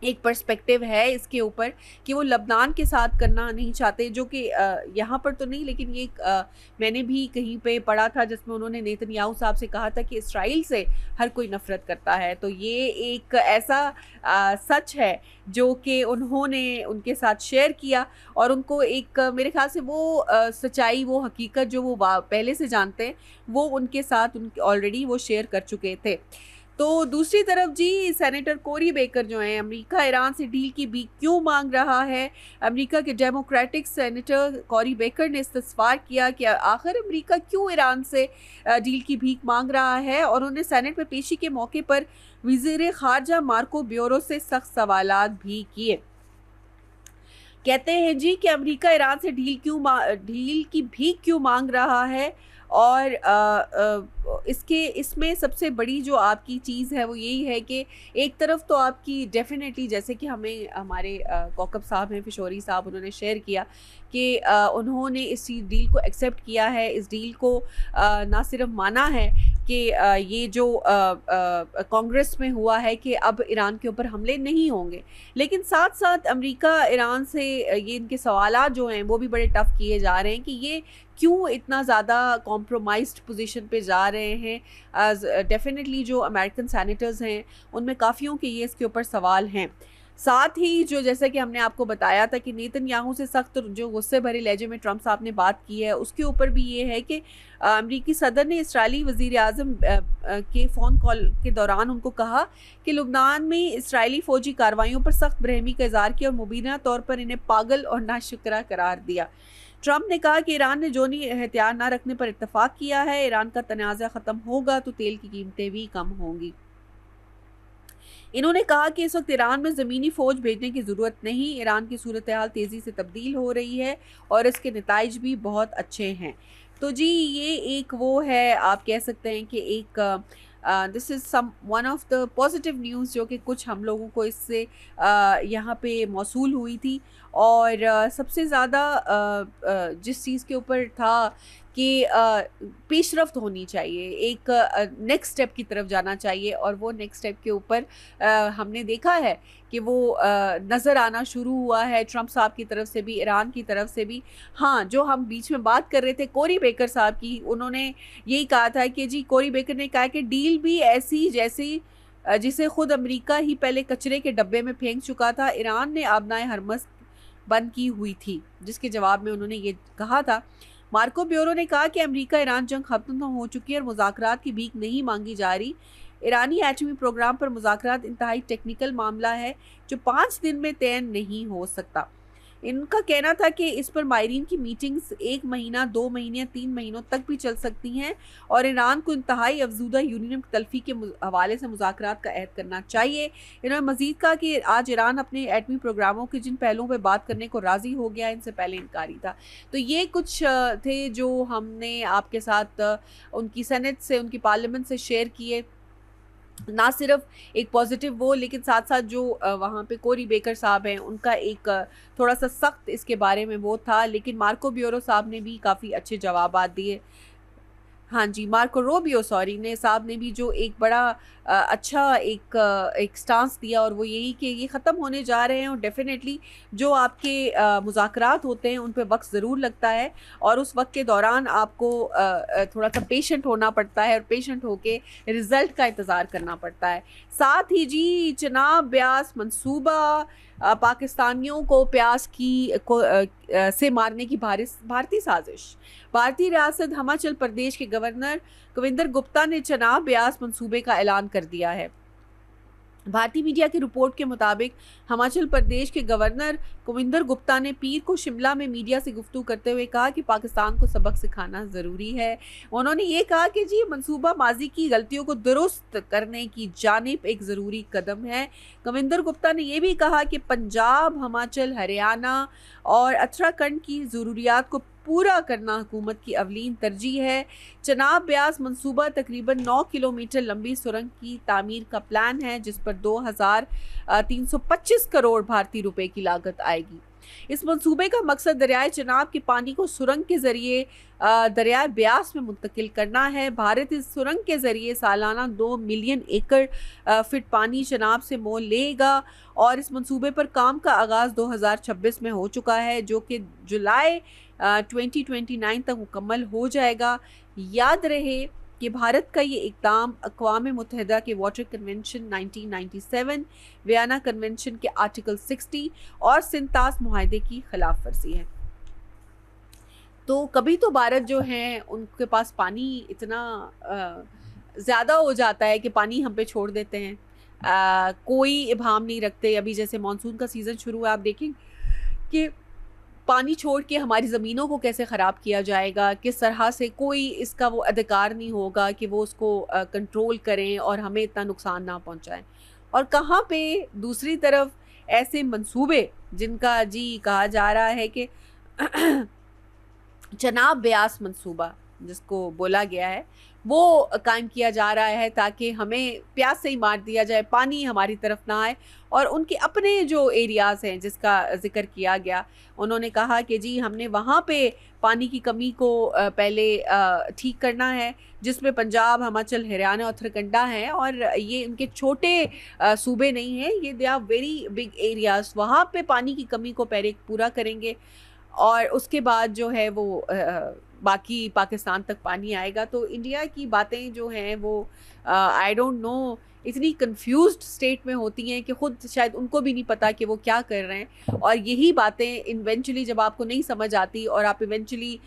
एक पर्सपेक्टिव है इसके ऊपर कि वो लबनान के साथ करना नहीं चाहते, जो कि यहाँ पर तो नहीं, लेकिन ये मैंने भी कहीं पे पढ़ा था जिसमें उन्होंने नेतन्याहू साहब से कहा था कि इसराइल से हर कोई नफ़रत करता है। तो ये एक ऐसा सच है जो कि उन्होंने उनके साथ शेयर किया, और उनको एक मेरे ख्याल से वो सच्चाई, वो हकीकत जो वो पहले से जानते हैं, वो उनके साथ उनके ऑलरेडी वो शेयर कर चुके थे। तो दूसरी तरफ जी सेनेटर कोरी बेकर जो हैं, अमेरिका ईरान से डील की भीख क्यों मांग रहा है। अमेरिका के डेमोक्रेटिक सेनेटर कोरी बेकर ने इस्तफसार किया कि आखिर अमेरिका क्यों ईरान से डील की भीख मांग रहा है, और उन्होंने सेनेट में पेशी के मौके पर वज़ीर ख़ारजा मार्को ब्यूरो से सख्त सवालात भी किए। कहते हैं जी कि अमेरिका ईरान से डील की भीख क्यों मांग रहा है, और इसमें सबसे बड़ी जो आपकी चीज़ है वो यही है कि एक तरफ तो आपकी डेफिनेटली, जैसे कि हमें हमारे कौकब साहब हैं, फिशोरी साहब, उन्होंने शेयर किया कि उन्होंने इस डील को एक्सेप्ट किया है, इस डील को ना सिर्फ माना है कि ये जो कांग्रेस में हुआ है कि अब ईरान के ऊपर हमले नहीं होंगे, लेकिन साथ साथ अमेरिका ईरान से ये इनके सवालात जो हैं वो भी बड़े टफ किए जा रहे हैं कि ये क्यों इतना ज़्यादा कॉम्प्रोमाइज्ड पोजीशन पे जा रहे हैं। डेफिनेटली जो अमेरिकन सेनेटर्स हैं उनमें काफ़ियों के ये इसके ऊपर सवाल हैं। साथ ही जो जैसे कि हमने आपको बताया था कि नेतन्याहू से सख्त जो गुस्से भरे लहजे में ट्रंप साहब ने बात की है, उसके ऊपर भी ये है कि अमरीकी सदर ने इसराइली वज़ीर आज़म के फ़ोन कॉल के दौरान उनको कहा कि लुबनान में इसराइली फ़ौजी कार्रवाइयों पर सख्त बरहमी का इज़हार किया और मुबीना तौर पर इन्हें पागल और नाशुक्रा करार दिया। ट्रंप ने कहा कि ईरान ने जोनी हथियार न रखने पर इत्तफाक किया है, ईरान का तनाज़ा ख़त्म होगा तो तेल की कीमतें भी कम होंगी। इन्होंने कहा कि इस वक्त ईरान में ज़मीनी फ़ौज भेजने की ज़रूरत नहीं, ईरान की सूरत हाल तेज़ी से तब्दील हो रही है और इसके नताइज भी बहुत अच्छे हैं। तो जी ये एक वो है, आप कह सकते हैं कि एक this is one of the positive news जो कि कुछ हम लोगों को इससे यहाँ पे मौसूल हुई थी। और सबसे ज़्यादा जिस चीज़ के ऊपर था कि पेशरफ्त होनी चाहिए, एक नेक्स्ट स्टेप की तरफ जाना चाहिए, और वो नेक्स्ट स्टेप के ऊपर हमने देखा है कि वो नज़र आना शुरू हुआ है ट्रंप साहब की तरफ से भी, ईरान की तरफ से भी। हाँ, जो हम बीच में बात कर रहे थे कोरी बेकर साहब की, उन्होंने यही कहा था कि जी कोरी बेकर ने कहा कि डील भी ऐसी जैसी जिसे खुद अमेरिका ही पहले कचरे के डब्बे में फेंक चुका था, ईरान ने आबनाए हरमज़ बंद की हुई थी, जिसके जवाब में उन्होंने ये कहा था। मार्को ब्यूरो ने कहा कि अमेरिका ईरान जंग खत्म हो चुकी है और मुज़ाकरात की भीख नहीं मांगी जा रही। ईरानी एटमी प्रोग्राम पर मुज़ाकरात इंतहाई टेक्निकल मामला है जो 5 दिन में तय नहीं हो सकता। इनका कहना था कि इस पर माहिरीन की मीटिंग्स 1 महीना, 2 महीने, 3 महीनों तक भी चल सकती हैं और ईरान को इंतहाई अफजूदा यूरेनियम तल्फी के हवाले से मुज़ाकरात का अहद करना चाहिए। इन्होंने मजीद कहा कि आज ईरान अपने एटमी प्रोग्रामों के जिन पहलुओं पर बात करने को राज़ी हो गया, इनसे पहले इनकारी था। तो ये कुछ थे जो हमने आपके साथ उनकी सेनेट से, उनकी पार्लियामेंट से शेयर किए। ना सिर्फ एक पॉजिटिव वो, लेकिन साथ साथ जो वहाँ पे कोरी बेकर साहब हैं उनका एक थोड़ा सा सख्त इसके बारे में वो था, लेकिन मार्को ब्यूरो साहब ने भी काफ़ी अच्छे जवाब दिए। हाँ जी, मार्को रूबियो ने साहब ने भी जो एक बड़ा अच्छा एक स्टांस दिया, और वो यही कि ये ख़त्म होने जा रहे हैं और डेफिनेटली जो आपके मुज़ाकरात होते हैं उन पे वक्त ज़रूर लगता है और उस वक्त के दौरान आपको थोड़ा सा पेशेंट होना पड़ता है और पेशेंट होके रिज़ल्ट का इंतज़ार करना पड़ता है। साथ ही जी चिनाब ब्यास मंसूबा पाकिस्तानियों को से मारने की भारतीय साजिश। भारतीय रियासत हिमाचल प्रदेश के गवर्नर कविंदर गुप्ता ने चिनाब ब्यास मंसूबे का ऐलान कर दिया है। भारतीय मीडिया की रिपोर्ट के मुताबिक हिमाचल प्रदेश के गवर्नर कविंदर गुप्ता ने पीर को शिमला में मीडिया से गुफ्तगू करते हुए कहा कि पाकिस्तान को सबक सिखाना ज़रूरी है। उन्होंने ये कहा कि जी मंसूबा माजी की गलतियों को दुरुस्त करने की जानिब एक ज़रूरी कदम है। कविंदर गुप्ता ने यह भी कहा कि पंजाब, हिमाचल, हरियाणा और उत्तराखंड की ज़रूरियात को पूरा करना हुकूमत की अवलीन तरजीह है। चिनाब ब्यास मंसूबा तकरीबन 9 किलोमीटर लंबी सुरंग की तामीर का प्लान है, जिस पर 2325 करोड़ भारतीय रुपए की लागत आएगी। इस मंसूबे का मकसद दरियाए चिनाब के पानी को सुरंग के जरिए दरियाए ब्यास में मुंतकिल करना है। भारत इस सुरंग के जरिए सालाना 2 मिलियन एकड़ फीट पानी चिनाब से मोल लेगा और इस मंसूबे पर काम का आगाज़ 2026 में हो चुका है, जो कि जुलाई 2029 तक मुकम्मल हो जाएगा। याद रहे कि भारत का ये इक़दाम अक़वाम मुत्तहिदा के वाटर कन्वेंशन 1997, वियना कन्वेंशन के आर्टिकल 60 और सिंतास मुआहदे की खिलाफ वर्जी है। तो कभी तो भारत जो है उनके पास पानी इतना ज़्यादा हो जाता है कि पानी हम पे छोड़ देते हैं, कोई इबाम नहीं रखते। अभी जैसे मानसून का सीज़न शुरू है, आप देखें कि पानी छोड़ के हमारी ज़मीनों को कैसे ख़राब किया जाएगा, किस तरह से कोई इसका वो अधिकार नहीं होगा कि वो उसको कंट्रोल करें और हमें इतना नुकसान ना पहुंचाएं। और कहाँ पे दूसरी तरफ ऐसे मंसूबे जिनका जी कहा जा रहा है कि चिनाब ब्यास मंसूबा जिसको बोला गया है वो कायम किया जा रहा है ताकि हमें प्यास से ही मार दिया जाए, पानी हमारी तरफ ना आए। और उनके अपने जो एरियाज़ हैं जिसका ज़िक्र किया गया, उन्होंने कहा कि जी हमने वहाँ पे पानी की कमी को पहले ठीक करना है, जिसमें पंजाब, हिमाचल, हरियाणा और उत्तराखंड हैं। और ये इनके छोटे सूबे नहीं हैं, ये they are very big areas. वहाँ पे पानी की कमी को पहले पूरा करेंगे और उसके बाद जो है वो बाकी पाकिस्तान तक पानी आएगा। तो इंडिया की बातें जो हैं वो आई डोंट नो इतनी कंफ्यूज्ड स्टेट में होती हैं कि ख़ुद शायद उनको भी नहीं पता कि वो क्या कर रहे हैं। और यही बातें इवेंचुअली जब आपको नहीं समझ आती और आप इवेंचुअली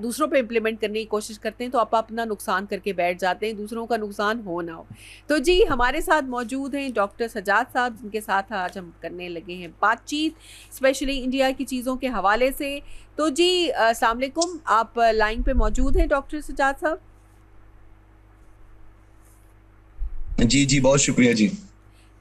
दूसरों पे इम्प्लीमेंट करने की कोशिश करते हैं तो आप अपना नुकसान करके बैठ जाते हैं, दूसरों का नुकसान हो ना हो। तो जी हमारे साथ मौजूद हैं डॉक्टर सजाद साहब, जिनके साथ आज हम करने लगे हैं बातचीत स्पेशली इंडिया की चीज़ों के हवाले से। तो जी अस्सलाम वालेकुम, आप लाइन पे मौजूद हैं डॉक्टर सजाद साहब? जी जी बहुत शुक्रिया जी।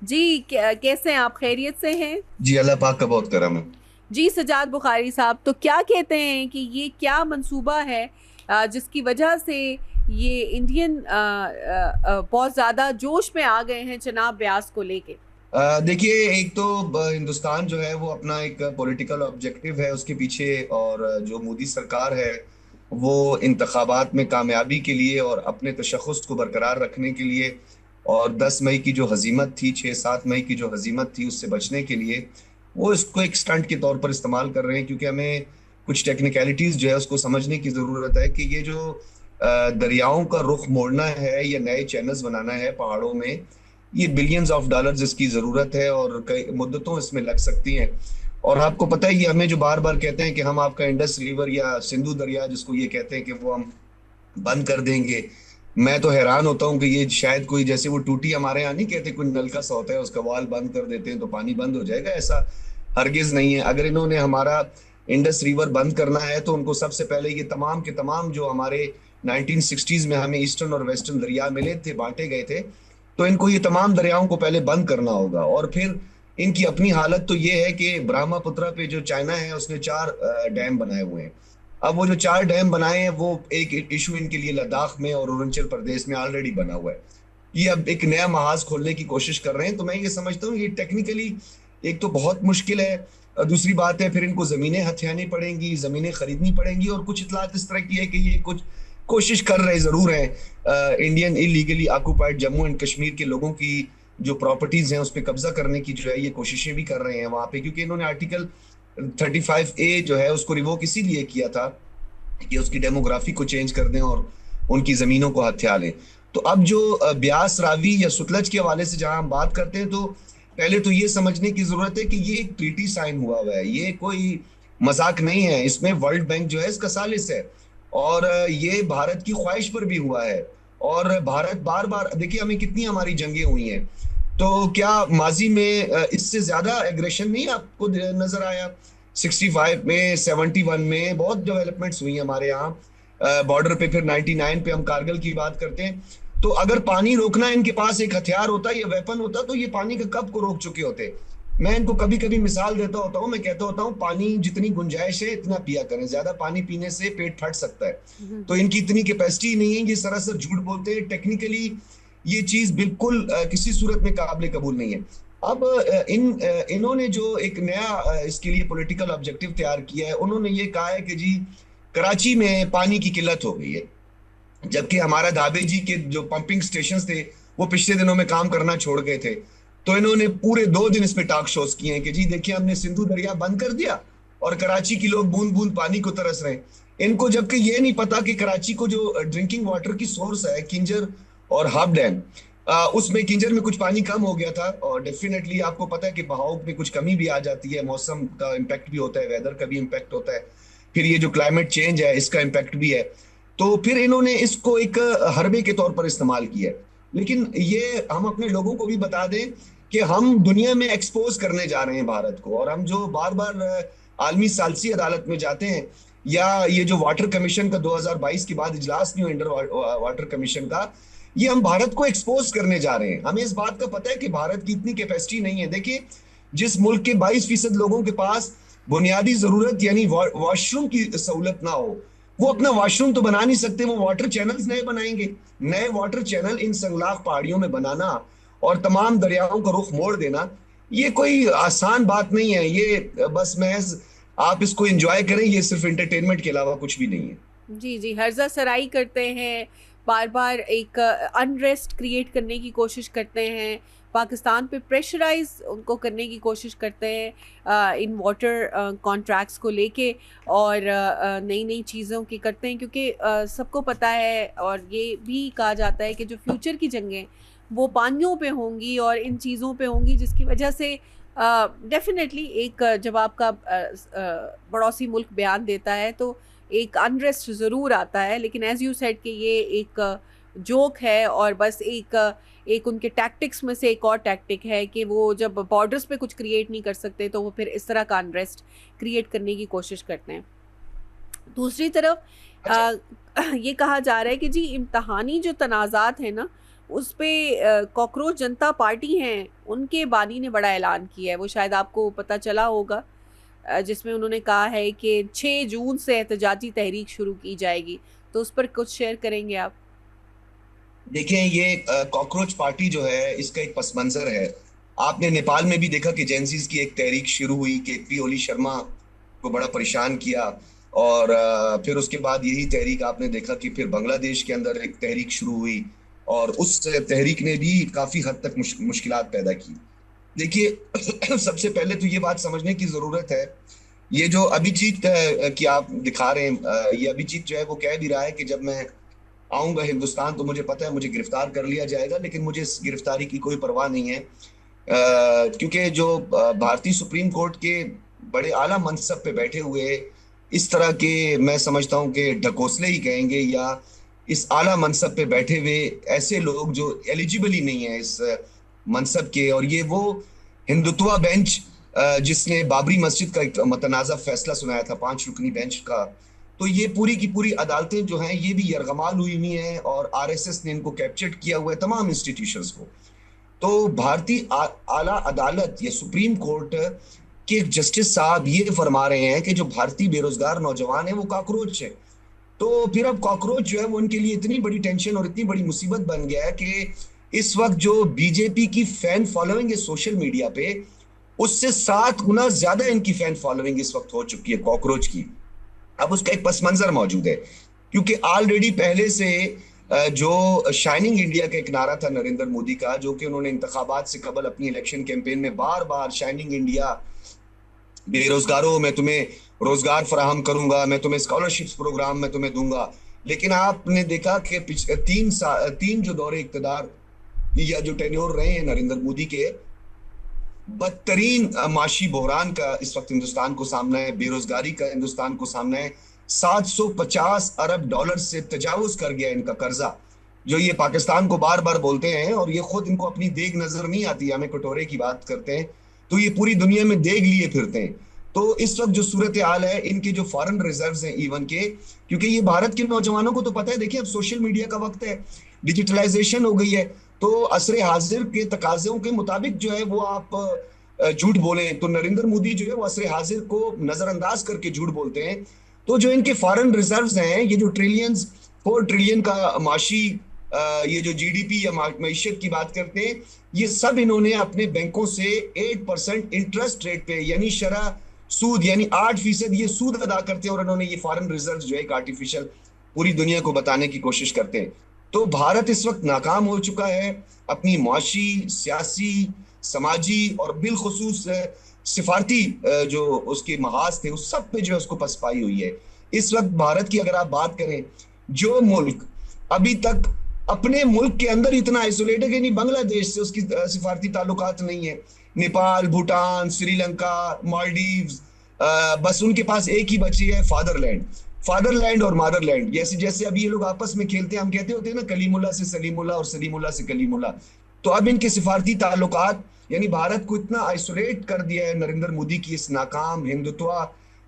जी कैसे हैं आप, खैरियत से हैं? जी अल्लाह पाक का बहुत करम है। जी सजाद बुखारी साहब, तो क्या कहते हैं कि ये क्या मंसूबा है जिसकी वजह से ये इंडियन बहुत ज़्यादा जोश में आ गए हैं चिनाब ब्यास को लेके? देखिए, एक तो हिंदुस्तान जो है वो अपना एक पॉलिटिकल ऑब्जेक्टिव है उसके पीछे, और जो मोदी सरकार है वो इंतखाबात में कामयाबी के लिए और अपने तशख़्ख़ुस को बरकरार रखने के लिए और 10 मई की जो हजीमत थी, 6-7 मई की जो हजीमत थी, उससे बचने के लिए वो इसको एक स्टंट के तौर पर इस्तेमाल कर रहे हैं। क्योंकि हमें कुछ टेक्निकलिटीज़ जो है उसको समझने की ज़रूरत है कि ये जो दरियाओं का रुख मोड़ना है या नए चैनल्स बनाना है पहाड़ों में, ये बिलियंस ऑफ डॉलर्स इसकी ज़रूरत है और कई मुद्दतों इसमें लग सकती हैं। और आपको पता है ये हमें जो बार बार कहते हैं कि हम आपका इंडस रिवर या सिंधु दरिया जिसको ये कहते हैं कि वो हम बंद कर देंगे, मैं तो हैरान होता हूँ कि ये शायद कोई, जैसे वो टूटी हमारे यहाँ नहीं कहते कोई नलका सा होता है उसका वाल बंद कर देते हैं तो पानी बंद हो जाएगा, ऐसा हरगिज नहीं है। अगर इन्होंने हमारा इंडस रिवर बंद करना है तो उनको सबसे पहले ये तमाम के तमाम जो हमारे 1960s में हमें ईस्टर्न और वेस्टर्न दरिया मिले थे, बांटे गए थे, तो इनको ये तमाम दरियाओं को पहले बंद करना होगा। और फिर इनकी अपनी हालत तो ये है कि ब्रह्मपुत्र पे जो चाइना है उसने 4 डैम बनाए हुए हैं। अब वो जो 4 डैम बनाए हैं वो एक इशू इनके लिए लद्दाख में और अरुणाचल प्रदेश में ऑलरेडी बना हुआ है। ये अब एक नया महाज खोलने की कोशिश कर रहे हैं। तो मैं ये समझता हूँ ये टेक्निकली एक तो बहुत मुश्किल है। दूसरी बात है फिर इनको जमीनें हथियानी पड़ेंगी, जमीनें खरीदनी पड़ेंगी। और कुछ इतलात इस तरह की है कि ये कुछ कोशिश कर रहे जरूर हैं Indian illegally occupied Jammu and Kashmir के लोगों की जो प्रॉपर्टीज हैं उस पर कब्जा करने की जो है ये कोशिशें भी कर रहे हैं वहां पे, क्योंकि इन्होंने आर्टिकल 35A जो है उसको रिवोक इसीलिए किया था कि उसकी डेमोग्राफी को चेंज कर दें और उनकी जमीनों को हथिया लें। तो अब जो ब्यास, रावी या सुतलज के हवाले से जहां हम बात करते हैं तो पहले तो ये समझने की जरूरत है कि ये एक ट्रीटी साइन हुआ हुआ है, ये कोई मजाक नहीं है। इसमें वर्ल्ड बैंक जो है इसका सालिस है और ये भारत की ख्वाहिश पर भी हुआ है। और भारत बार बार, देखिए हमें कितनी हमारी जंगें हुई हैं, तो क्या माजी में इससे ज्यादा एग्रेशन नहीं आपको नजर आया? 65 में, 71 में बहुत डेवलपमेंट्स हुई हैं हमारे यहाँ बॉर्डर पे। फिर 99 पे हम कारगिल की बात करते हैं। तो अगर पानी रोकना इनके पास एक हथियार होता, ये वेपन होता, तो ये पानी का कब को रोक चुके होते। मैं इनको कभी कभी मिसाल देता होता हूँ, मैं कहता होता हूँ पानी जितनी गुंजाइश है इतना पिया करें, ज्यादा पानी पीने से पेट फट सकता है। तो इनकी इतनी कैपेसिटी नहीं है, ये सरासर झूठ बोलते हैं। टेक्निकली ये चीज बिल्कुल किसी सूरत में काबिल कबूल नहीं है। अब इन्होंने जो एक नया इसके लिए पॉलिटिकल ऑब्जेक्टिव तैयार किया है, उन्होंने ये कहा है कि जी कराची में पानी की किल्लत हो गई है, जबकि हमारा धाबे जी के जो पंपिंग स्टेशंस थे वो पिछले दिनों में काम करना छोड़ गए थे। तो इन्होंने पूरे 2 दिन इस पे टॉक शोज किए हैं कि जी देखिए हमने सिंधु दरिया बंद कर दिया और कराची के लोग बूंद बूंद पानी को तरस रहे हैं। इनको जबकि ये नहीं पता कि कराची को जो ड्रिंकिंग वाटर की सोर्स है किंजर और हाफ डैम, उसमें किंजर में कुछ पानी कम हो गया था और डेफिनेटली आपको पता है कि बहाव में कुछ कमी भी आ जाती है, मौसम का इम्पैक्ट भी होता है, वेदर का भी इम्पैक्ट होता है, फिर ये जो क्लाइमेट चेंज है इसका इम्पैक्ट भी है। तो फिर इन्होंने इसको एक हरबे के तौर पर इस्तेमाल किया। लेकिन ये हम अपने लोगों को भी बता दें कि हम दुनिया में एक्सपोज करने जा रहे हैं भारत को। और हम जो बार बार आलमी सालसी अदालत में जाते हैं या ये जो वाटर कमीशन का 2022 के बाद इजलास नहीं हुआ इंटर वाटर कमीशन का, ये हम भारत को एक्सपोज करने जा रहे हैं। हमें इस बात का पता है कि भारत की इतनी कैपेसिटी नहीं है। देखिए जिस मुल्क के 22% लोगों के पास बुनियादी जरूरत यानी वॉशरूम की सहूलत ना हो, वो अपना वॉशरूम तो बना नहीं सकते, वो वाटर चैनल्स नए बनाएंगे। नए वाटर चैनल इन संगलाख पहाड़ियों में बनाना और तमाम दरियाओं का रुख मोड़ देना, ये कोई आसान बात नहीं है। ये बस महज आप इसको एंजॉय करें, ये सिर्फ एंटरटेनमेंट के अलावा कुछ भी नहीं है। जी जी, हर्जा सराई करते हैं, बार बार एक अनरेस्ट क्रिएट करने की कोशिश करते हैं, पाकिस्तान पे प्रेशराइज उनको करने की कोशिश करते हैं इन वाटर कॉन्ट्रैक्ट्स को लेके, और नई नई चीज़ों की करते हैं, क्योंकि सबको पता है और ये भी कहा जाता है कि जो फ्यूचर की जंगें वो पानियों पे होंगी और इन चीज़ों पे होंगी, जिसकी वजह से डेफिनेटली एक जब आपका पड़ोसी मुल्क बयान देता है तो एक अनरेस्ट ज़रूर आता है। लेकिन एज यू सेड कि ये एक जोक है और बस एक उनके टैक्टिक्स में से एक और टैक्टिक है कि वो जब बॉर्डर्स पे कुछ क्रिएट नहीं कर सकते तो वो फिर इस तरह का अनरेस्ट क्रिएट करने की कोशिश करते हैं। दूसरी तरफ ये कहा जा रहा है कि जी इम्तहानी जो तनाज़ात हैं ना, उस पर कॉकरोच जनता पार्टी हैं, उनके बानी ने बड़ा ऐलान किया है, वो शायद आपको पता चला होगा, जिसमें उन्होंने कहा है कि 6 जून से एहतजाजी तहरीक शुरू की जाएगी। तो उस पर कुछ शेयर करेंगे आप? देखिए ये कॉकरोच पार्टी जो है इसका एक पस मंजर है। आपने नेपाल में भी देखा कि जेंसीज की एक तहरीक शुरू हुई कि पी ओली शर्मा को बड़ा परेशान किया, और फिर उसके बाद यही तहरीक आपने देखा कि फिर बांग्लादेश के अंदर एक तहरीक शुरू हुई और उस तहरीक ने भी काफी हद तक मुश्किलात पैदा की। देखिए सबसे पहले तो ये बात समझने की जरूरत है, ये जो अभिजीत की आप दिखा रहे हैं, ये अभिजीत जो है वो कह भी रहा है कि जब मैं आऊंगा हिंदुस्तान तो मुझे पता है मुझे गिरफ्तार कर लिया जाएगा, लेकिन मुझे इस गिरफ्तारी की कोई परवाह नहीं है, क्योंकि जो भारतीय सुप्रीम कोर्ट के बड़े आला मनसब पे बैठे हुए इस तरह के, मैं समझता हूं कि ढकोसले ही कहेंगे, या इस आला मनसब पे बैठे हुए ऐसे लोग जो एलिजिबल ही नहीं है इस मनसब के, और ये वो हिंदुत्वा बेंच जिसने बाबरी मस्जिद का एक मतनाज़ा फैसला सुनाया था 5 रुकनी बेंच का। तो ये पूरी की पूरी अदालतें जो हैं ये भी यरगमाल हुई हुई हैं और आरएसएस ने इनको कैप्चर किया हुआ है, तमाम इंस्टीट्यूशंस को। तो भारतीय आला अदालत या सुप्रीम कोर्ट के जस्टिस साहब ये फरमा रहे हैं कि जो भारतीय बेरोजगार नौजवान है वो कॉकरोच है। तो फिर अब कॉकरोच जो है वो उनके लिए इतनी बड़ी टेंशन और इतनी बड़ी मुसीबत बन गया है कि इस वक्त जो बीजेपी की फैन फॉलोइंग है सोशल मीडिया पे, उससे 7 गुना ज्यादा इनकी फैन फॉलोइंग इस वक्त हो चुकी है कॉकरोच की। अब उसका एक पस मंजर मौजूद है, क्योंकि ऑलरेडी पहले से जो शाइनिंग इंडिया का एक नारा था नरेंद्र मोदी का, जो कि उन्होंने इंतखाबात से कबल अपनी इलेक्शन कैंपेन में बार बार शाइनिंग इंडिया, बेरोजगारों मैं तुम्हें रोजगार फराहम करूंगा, मैं तुम्हें स्कॉलरशिप्स प्रोग्राम में तुम्हें दूंगा। लेकिन आपने देखा कि 3 जो दौरे इक्तदार या जो टेन्योर रहे हैं नरेंद्र मोदी के, बदतरीन माशी बहरान का इस वक्त हिंदुस्तान को सामना है, बेरोजगारी का हिंदुस्तान को सामना है। 750 अरब डॉलर से तजावुज कर गया इनका कर्जा, जो ये पाकिस्तान को बार बार बोलते हैं और ये खुद इनको अपनी देग नजर नहीं आती, हमें कटोरे की बात करते हैं तो ये पूरी दुनिया में देग लिए फिरते हैं। तो इस वक्त जो सूरत हाल है, इनके जो फॉरेन रिजर्व्स हैं ईवन के, क्योंकि ये भारत के नौजवानों को तो पता है, देखिए अब सोशल मीडिया का वक्त है, डिजिटलाइजेशन हो गई है, तो असरे हाजिर के तकाज़ों के मुताबिक जो है वो आप झूठ बोले तो नरेंद्र मोदी जो है वो असरे हाजिर को नजरअंदाज करके झूठ बोलते हैं। तो जो इनके फॉरेन रिजर्व्स हैं, ये जो 4 ट्रिलियन का माशी ये जो जीडीपी या मईशत की बात करते हैं, ये सब इन्होंने अपने बैंकों से 8% इंटरेस्ट रेट पे, यानी शरह सूद, यानी 8% ये सूद अदा करते हैं और इन्होंने ये फॉरेन रिजर्व जो है एक आर्टिफिशियल पूरी दुनिया को बताने की कोशिश करते हैं। तो भारत इस वक्त नाकाम हो चुका है अपनी मुआशी, सियासी, समाजी और बिलखुसूस सिफारती जो उसके महाज थे उस सब पे जो है उसको पसपाई हुई है। इस वक्त भारत की अगर आप बात करें, जो मुल्क अभी तक अपने मुल्क के अंदर इतना आइसोलेटेड है, नहीं बांग्लादेश से उसकी सिफारती ताल्लुकात नहीं है, नेपाल, भूटान, श्रीलंका, मालदीव्स, बस उनके पास एक ही बची है, फादरलैंड और मदरलैंड। जैसे अभी ये लोग आपस में खेलते हैं, हम कहते होते हैं ना कलीमुल्लाह से सलीमुल्लाह और सलीमुल्लाह से कलीमुल्लाह। तो अब इनके सिफारती ताल्लुकात, यानी भारत को इतना आइसोलेट कर दिया है नरेंद्र मोदी की इस नाकाम हिंदुत्व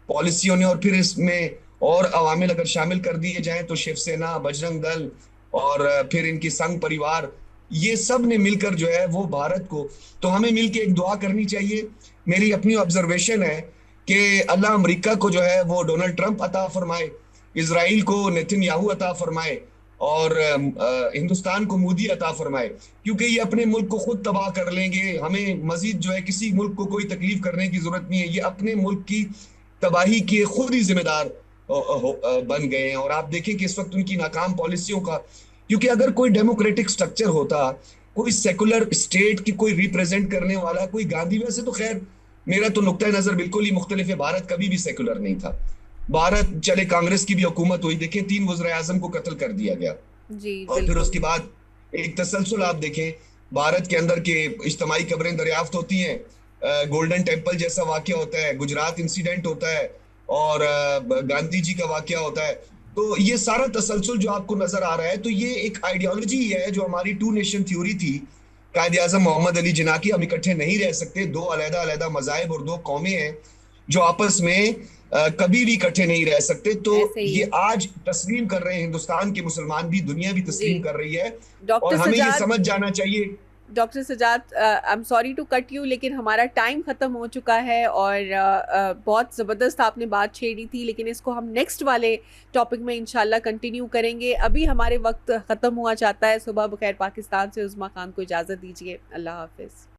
पॉलिसियों ने, और फिर इसमें और अवामिल अगर शामिल कर दिए जाएं तो शिवसेना, बजरंग दल और फिर इनकी संघ परिवार, ये सब ने मिलकर जो है वो भारत को, तो हमें मिलकर एक दुआ करनी चाहिए। मेरी अपनी ऑब्जर्वेशन है कि अल्लाह अमेरिका को जो है वो डोनाल्ड ट्रंप अता फरमाए, इजराइल को नेतन्याहू अता फरमाए और हिंदुस्तान को मोदी अता फरमाए, क्योंकि ये अपने मुल्क को खुद तबाह कर लेंगे। हमें मजीद जो है किसी मुल्क को कोई तकलीफ करने की जरूरत नहीं है, ये अपने मुल्क की तबाही के खुद ही जिम्मेदार बन गए हैं। और आप देखें कि इस वक्त उनकी नाकाम पॉलिसियों का, क्योंकि अगर कोई डेमोक्रेटिक स्ट्रक्चर होता, कोई सेकुलर स्टेट की कोई रिप्रेजेंट करने वाला, कोई गांधी, वैसे तो खैर मेरा तो नुक्ता नजर बिल्कुल ही मुख्तलिफ है, भारत कभी भी सेकुलर नहीं था। भारत चले कांग्रेस की भी हुकूमत हुई, देखें 3 वज़ीर आज़म को कत्ल कर दिया गया जी, और फिर उसके बाद एक तसलसल आप देखें, भारत के अंदर के इज्तिमाई कब्रें दरियाफ्त होती हैं, गोल्डन टेम्पल जैसा वाकया होता है, गुजरात इंसिडेंट होता है और गांधी जी का वाकया होता है। तो ये सारा तसलसल जो आपको नजर आ रहा है, तो ये एक आइडियोलॉजी है जो हमारी 2 नेशन थ्योरी थी, कायदे आज़म मोहम्मद अली जिन्ना की, हम इकट्ठे नहीं रह सकते, 2 अलग-अलग मज़ाहिब और 2 कौमें हैं जो आपस में कभी भी इकट्ठे नहीं रह सकते। तो ये आज तस्लीम कर रहे हैं, हिंदुस्तान के मुसलमान भी, दुनिया भी तस्लीम कर रही है, और हमें ये समझ जाना चाहिए। Doctor Sajjad, I am sorry to cut you, लेकिन हमारा टाइम ख़त्म हो चुका है और बहुत ज़बरदस्त आपने बात छेड़ी थी, लेकिन इसको हम नेक्स्ट वाले टॉपिक में इंशाल्लाह कंटिन्यू करेंगे। अभी हमारे वक्त ख़त्म हुआ चाहता है। सुबह बखैर पाकिस्तान से उज़्मा खान को इजाज़त दीजिए। अल्लाह हाफ़िज़।